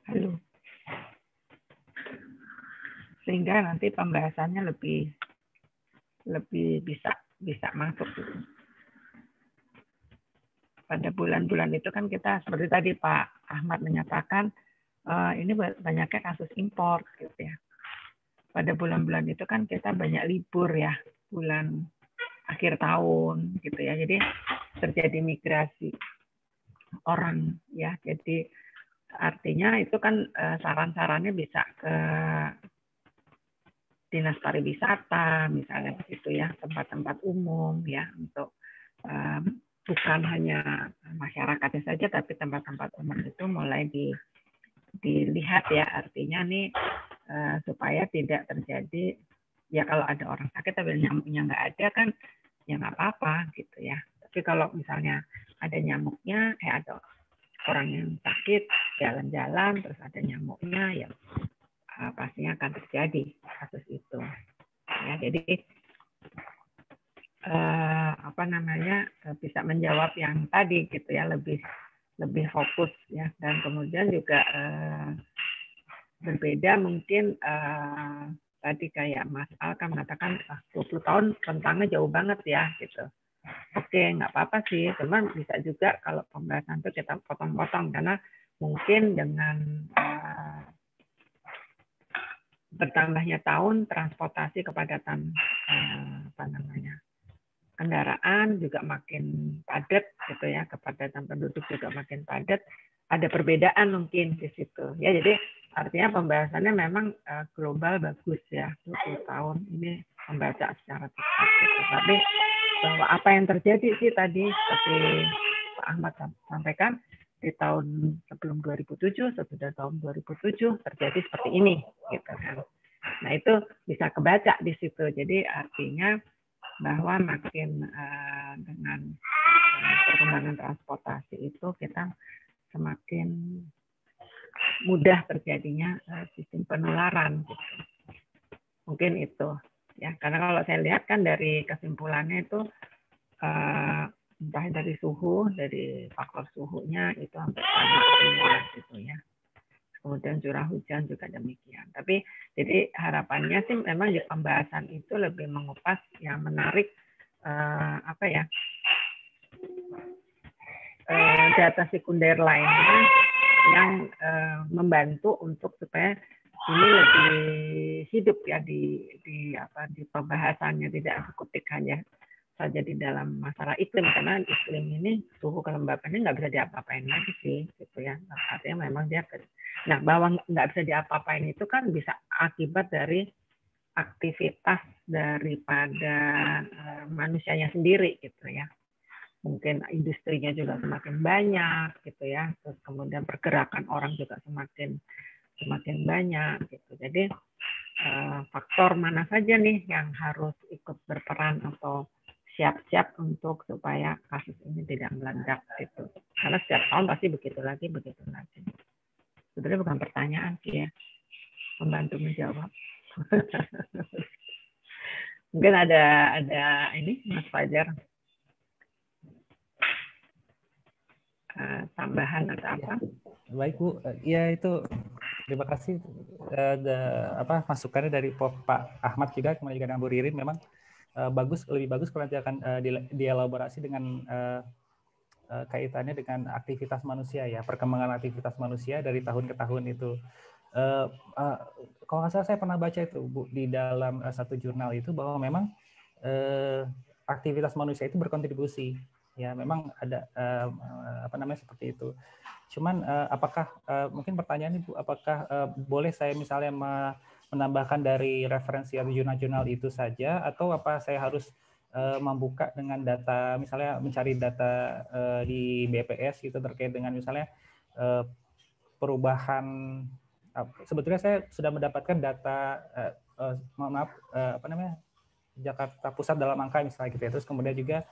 Halo. Sehingga nanti pembahasannya lebih bisa masuk gitu. Pada bulan-bulan itu kan kita seperti tadi Pak Ahmad menyatakan ini banyaknya kasus impor gitu ya. Pada bulan-bulan itu kan kita banyak libur ya, bulan akhir tahun gitu ya. Jadi terjadi migrasi orang ya. Jadi artinya itu kan saran-sarannya bisa ke dinas pariwisata misalnya begitu ya, tempat-tempat umum ya, untuk bukan hanya masyarakatnya saja tapi tempat-tempat umum itu mulai dilihat ya, artinya nih supaya tidak terjadi ya, kalau ada orang sakit tapi nyamuknya nggak ada kan ya nggak apa-apa gitu ya. Tapi kalau misalnya ada nyamuknya, ada orang yang sakit jalan-jalan terus ada nyamuknya ya pastinya akan terjadi kasus itu ya. Jadi apa namanya, bisa menjawab yang tadi gitu ya, lebih fokus ya, dan kemudian juga berbeda mungkin tadi kayak Mas Al kan mengatakan 20 tahun rentangnya jauh banget ya gitu. Oke, nggak apa-apa sih, cuman bisa juga kalau pembahasan itu kita potong-potong, karena mungkin dengan bertambahnya tahun, transportasi kepadatan kendaraan juga makin padat gitu ya, kepadatan penduduk juga makin padat, ada perbedaan mungkin di situ ya. Jadi artinya pembahasannya memang global bagus ya, 20 tahun ini membaca secara tepat gitu. Tapi bahwa apa yang terjadi sih tadi seperti Pak Ahmad sampaikan, di tahun sebelum 2007, sesudah tahun 2007 terjadi seperti ini gitu kan. Nah itu bisa kebaca di situ. Jadi artinya bahwa makin dengan perkembangan transportasi itu kita semakin mudah terjadinya sistem penularan. Gitu. Mungkin itu ya, karena kalau saya lihat kan dari kesimpulannya itu entah dari suhu, dari faktor suhunya itu hampir sama semua gitu ya. Kemudian curah hujan juga demikian. Tapi jadi harapannya sih memang di pembahasan itu lebih mengupas yang menarik data sekunder lainnya yang membantu untuk supaya ini lebih hidup ya di pembahasannya, tidak dikutik hanya saja di dalam masalah iklim, karena iklim ini suhu kelembapannya nggak bisa diapa-apain lagi sih gitu ya. Artinya memang dia bahwa nggak bisa diapa-apain itu kan bisa akibat dari aktivitas daripada manusianya sendiri gitu ya. Mungkin industrinya juga semakin banyak gitu ya. Terus kemudian pergerakan orang juga semakin banyak gitu. Jadi faktor mana saja nih yang harus ikut berperan atau siap-siap untuk supaya kasus ini tidak meledak gitu. Karena setiap tahun pasti begitu lagi. Sebenarnya bukan pertanyaan sih ya, membantu menjawab. Mungkin ada ini Mas Fajar tambahan atau apa? Baik Bu, ya itu terima kasih masukannya dari Pak Ahmad juga, kemudian juga Bu Ririn. Memang lebih bagus kalau nanti akan dielaborasi dengan kaitannya dengan aktivitas manusia ya, perkembangan aktivitas manusia dari tahun ke tahun itu. Kalau nggak salah saya pernah baca itu Bu di dalam satu jurnal itu bahwa memang aktivitas manusia itu berkontribusi ya, memang ada seperti itu. Cuman apakah mungkin pertanyaan Ibu, apakah boleh saya misalnya menambahkan dari referensi atau jurnal-jurnal itu saja, atau apa saya harus membuka dengan data, misalnya mencari data di BPS gitu terkait dengan misalnya perubahan. Sebetulnya saya sudah mendapatkan data Jakarta Pusat dalam angka misalnya gitu ya. Terus kemudian juga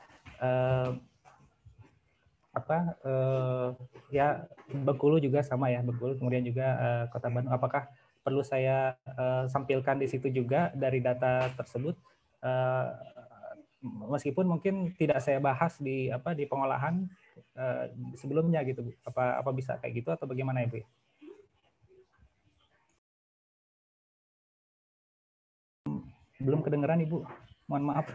Bengkulu juga sama ya, Bengkulu, kemudian juga Kota Bandung. Apakah perlu saya sampilkan di situ juga dari data tersebut, meskipun mungkin tidak saya bahas di pengolahan sebelumnya gitu Bu. Apa bisa kayak gitu atau bagaimana ya Bu? Belum kedengeran Ibu, mohon maaf.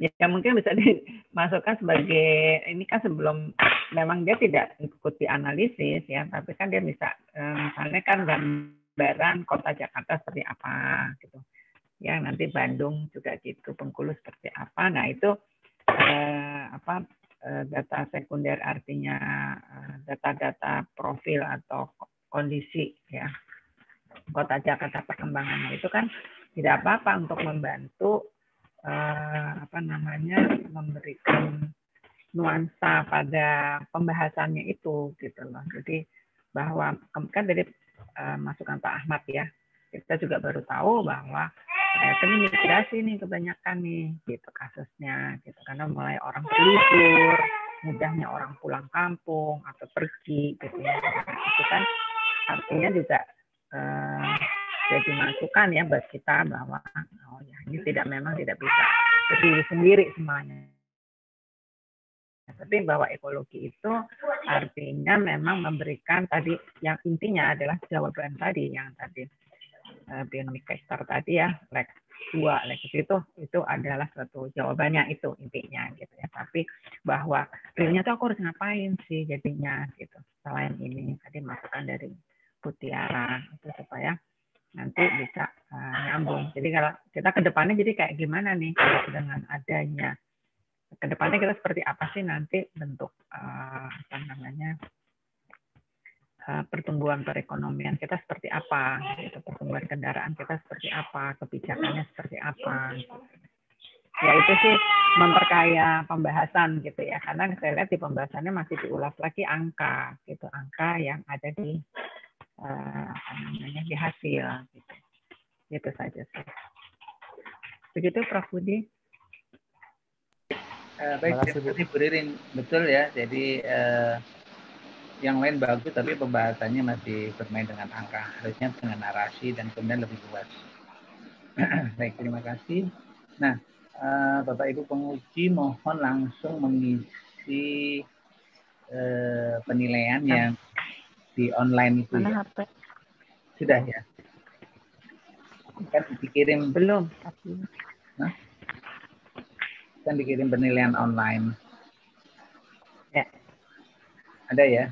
Ya mungkin bisa dimasukkan sebagai ini kan sebelum, memang dia tidak ikuti analisis ya, tapi kan dia bisa misalnya kan gambaran kota Jakarta seperti apa gitu ya, nanti Bandung juga gitu, Bengkulu seperti apa. Nah itu data sekunder, artinya data-data profil atau kondisi ya kota Jakarta perkembangannya itu kan tidak apa-apa untuk membantu memberikan nuansa pada pembahasannya itu gitu loh. Jadi bahwa kan dari masukan Pak Ahmad ya, kita juga baru tahu bahwa ini migrasi nih kebanyakan nih gitu kasusnya gitu, karena mulai orang berlibur, mudahnya orang pulang kampung atau pergi gitu ya. Itu kan artinya juga jadi masukan ya buat kita bahwa ini memang tidak bisa berdiri sendiri semuanya. Tapi bahwa ekologi itu artinya memang memberikan tadi, yang intinya adalah jawaban tadi yang tadi bionomic factor tadi ya, Lex 2, Lex itu adalah suatu jawabannya, itu intinya gitu ya. Tapi bahwa realnya tuh aku harus ngapain sih jadinya gitu, selain ini tadi masukan dari Putiara itu supaya nanti bisa nyambung. Jadi kalau kita ke depannya jadi kayak gimana nih dengan adanya ke depannya, kita seperti apa sih nanti bentuk pertumbuhan perekonomian kita seperti apa, gitu. Pertumbuhan kendaraan kita seperti apa, kebijakannya seperti apa. Gitu. Ya itu sih memperkaya pembahasan gitu ya, karena saya lihat di pembahasannya masih diulas lagi angka gitu, angka yang ada di di hasil gitu. Itu saja sih. Begitu Prof. Budi. Baik, terima kasih Bu Ririn. Betul ya, jadi yang lain bagus, tapi pembahasannya masih bermain dengan angka. Harusnya dengan narasi dan kemudian lebih luas. Baik, terima kasih. Nah, Bapak Ibu penguji mohon langsung mengisi penilaian yang di online itu ya. HP? Sudah ya? Kan dikirim. Belum. Nah, kan dikirim penilaian online. Ya. Ada ya?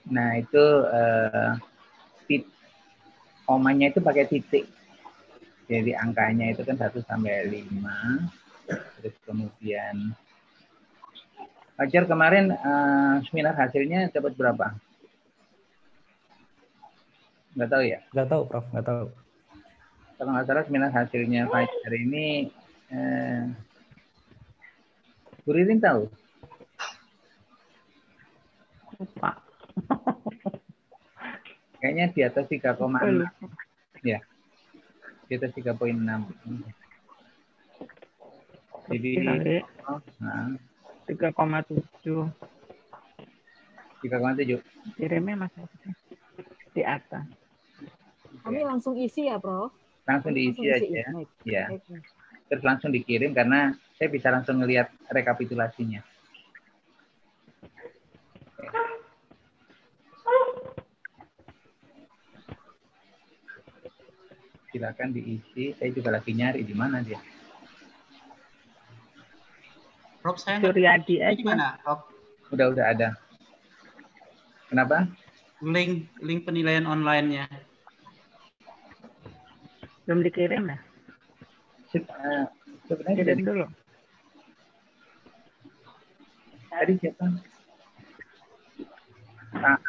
Nah, itu komanya itu pakai titik. Jadi angkanya itu kan 1 sampai 5. Terus kemudian Fajar kemarin seminar hasilnya dapat berapa? Nggak tahu ya? Nggak tahu, Prof. Nggak tahu. Kalau nggak salah seminar hasilnya Fajar ini Bu Ririn tahu? Lupa. Kayaknya di atas 3,6. Ya. Di atas 3,6. Jadi 3,7. 3,7. Kirimnya masih di atas. Kami langsung isi ya, Prof? Langsung diisi aja. Baik. Ya. Baik. Terus langsung dikirim karena saya bisa langsung ngelihat rekapitulasinya. Silakan diisi. Saya juga lagi nyari di mana dia. Prof, saya Suryadi aja. Gimana, Prof? Udah ada. Kenapa? Link penilaian online-nya. Belum dikirim ya? Sebenarnya Kirim dulu. Tadi siapa?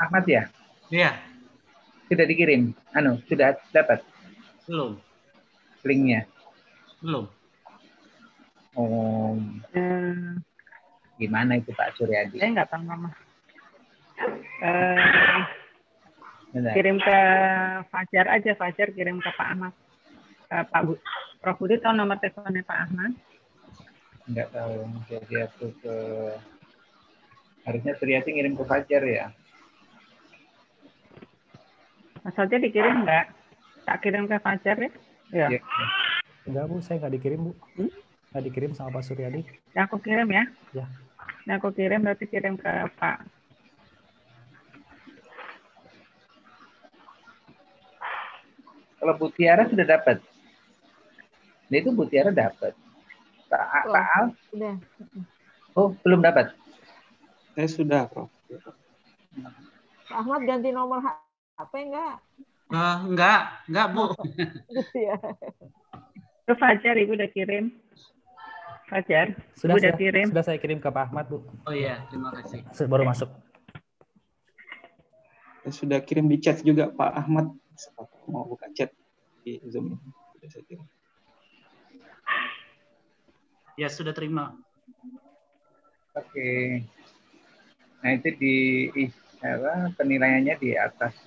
Ahmad ya? Iya. Sudah dikirim? Sudah dapat? Belum. Linknya? Belum. Oh, gimana itu Pak Suryadi? Saya nggak tahu Mama. Benar. Kirim ke Fajar aja, Fajar kirim ke Pak Ahmad. Prof. Budi tahu nomor teleponnya Pak Ahmad? Enggak tahu. Jadi aku harusnya Suryadi ngirim ke Fajar ya. Mas Fajar dikirim nggak? Tak kirim ke Fajar ya? Ya. Enggak, Bu. Saya nggak dikirim, Bu. Nggak dikirim sama Pak Suryadi. Ya, aku kirim ya? Ya. Nah, aku kirim, berarti kirim ke Pak. Kalau Bu Tiara sudah dapat. Nah, itu Bu Tiara dapat. Pak Al? Sudah. Oh, belum dapat. Saya sudah, Prof. Pak Ahmad ganti nomor HP enggak? Enggak, Bu. Gitu ya. Itu Fajar, Ibu udah kirim. Fajar, Sudah kirim. Sudah saya kirim ke Pak Ahmad, Bu. Oh iya, terima kasih. Baru masuk. Saya sudah kirim di chat juga Pak Ahmad. Mau buka chat di Zoom. Sudah saya kirim. Ya, sudah terima. Oke. Nah, itu penilaiannya di atas.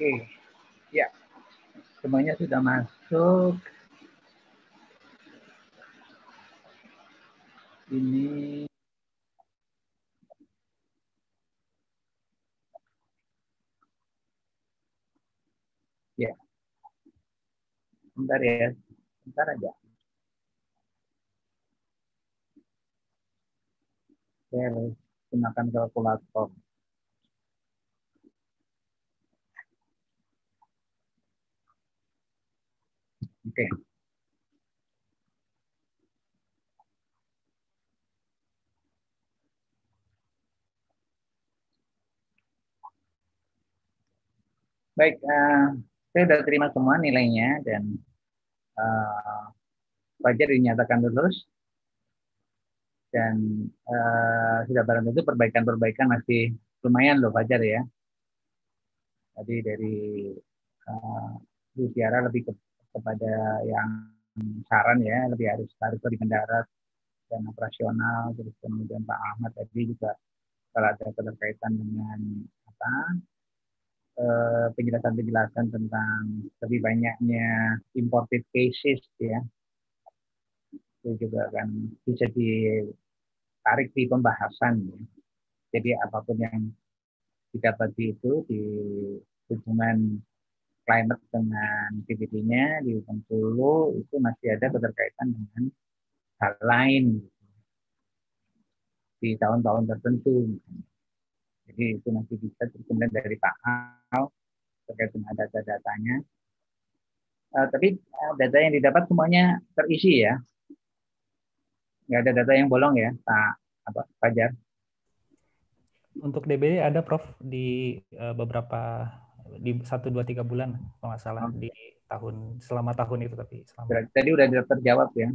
Oke, ya, semuanya sudah masuk. Ini ya, bentar ya, bentar aja. Saya harus gunakan kalkulator. Oke. Baik, saya sudah terima semua nilainya dan Fajar dinyatakan lulus dan sudah barang tentu perbaikan-perbaikan masih lumayan loh Fajar ya. Tadi dari Bu Tiara lebih kepada yang saran ya, harus lebih mendarat dan operasional. Terus kemudian Pak Ahmad tadi juga kalau ada keterkaitan dengan penjelasan-penjelasan tentang lebih banyaknya imported cases ya, itu juga akan bisa ditarik di pembahasan ya. Jadi apapun yang didapati itu di hubungan climate dengan PDB-nya di Bengkulu itu masih ada keterkaitan dengan hal lain di tahun-tahun tertentu. Jadi itu nanti bisa kemudian dari Pak Al terkait dengan data-datanya. Tapi data yang didapat semuanya terisi ya. Nggak ada data yang bolong ya, Pak Fajar. Untuk DBD ada Prof di beberapa di 1, 2, 3 bulan kalau nggak salah di selama tahun itu tapi tadi udah terjawab ya.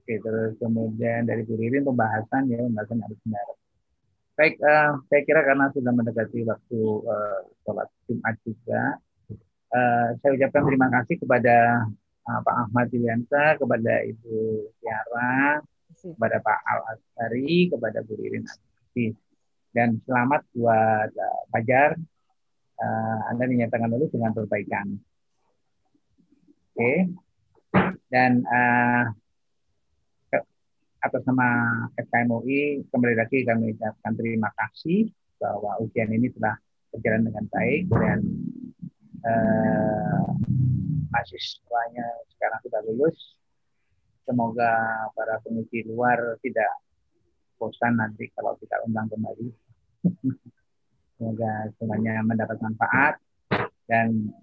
Oke, terus kemudian dari Bu Ririn pembahasan harus benar. Baik, saya kira karena sudah mendekati waktu sholat Jumat juga, saya ucapkan terima kasih kepada Pak Ahmad Yuliansa, kepada Ibu Tiara, kepada Pak Al Asari, kepada Bu Ririn Asari. Dan selamat buat Fajar, Anda dinyatakan lulus dengan perbaikan. Oke, dan atas nama FKM UI kembali lagi kami ucapkan terima kasih bahwa ujian ini telah berjalan dengan baik dan mahasiswanya sekarang sudah lulus. Semoga para penguji luar tidak bosan nanti kalau kita undang kembali. Semoga semuanya mendapat manfaat dan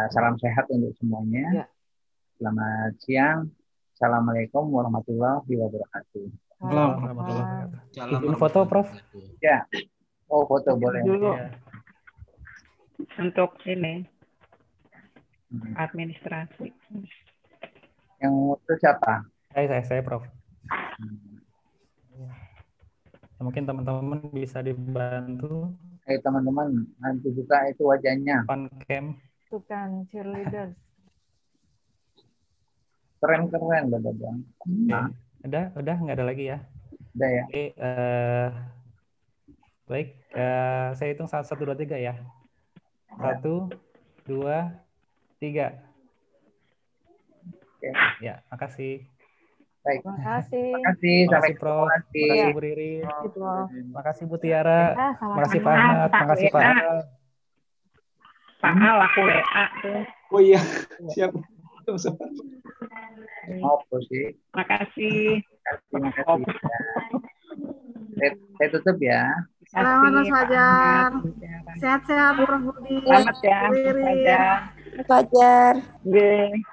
salam sehat untuk semuanya. Selamat siang. Assalamualaikum warahmatullahi wabarakatuh. Izin foto, Prof. Ya. Oh, foto boleh. Dulu. Untuk ini administrasi. Yang itu siapa? Saya Prof. Mungkin teman-teman bisa dibantu. Teman-teman, nanti buka itu wajahnya. On cam. Itu kan cheerleaders. Keren-keren, Bapak. Nah, Udah nggak ada lagi ya? udah ya. Oke, baik. Saya hitung 1, 2, 3 ya. 1, 2, 3. Oke. Ya, makasih. Baik. Terima kasih. Terima kasih. Sampai Makasih ketemu Prof. lagi. Makasih Bu Riri. Makasih Bu Tiara. Sama-sama. Makasih Pak Ahmad. Makasih Pak Al. Pak Al, aku WA tuh. Oh iya, siap. Apa sih? Makasih. Terima kasih. Saya tutup ya. Selamat Mas Fajar. Sehat-sehat Prof Budi. Selamat ya, Mas Fajar. Fajar. Oke.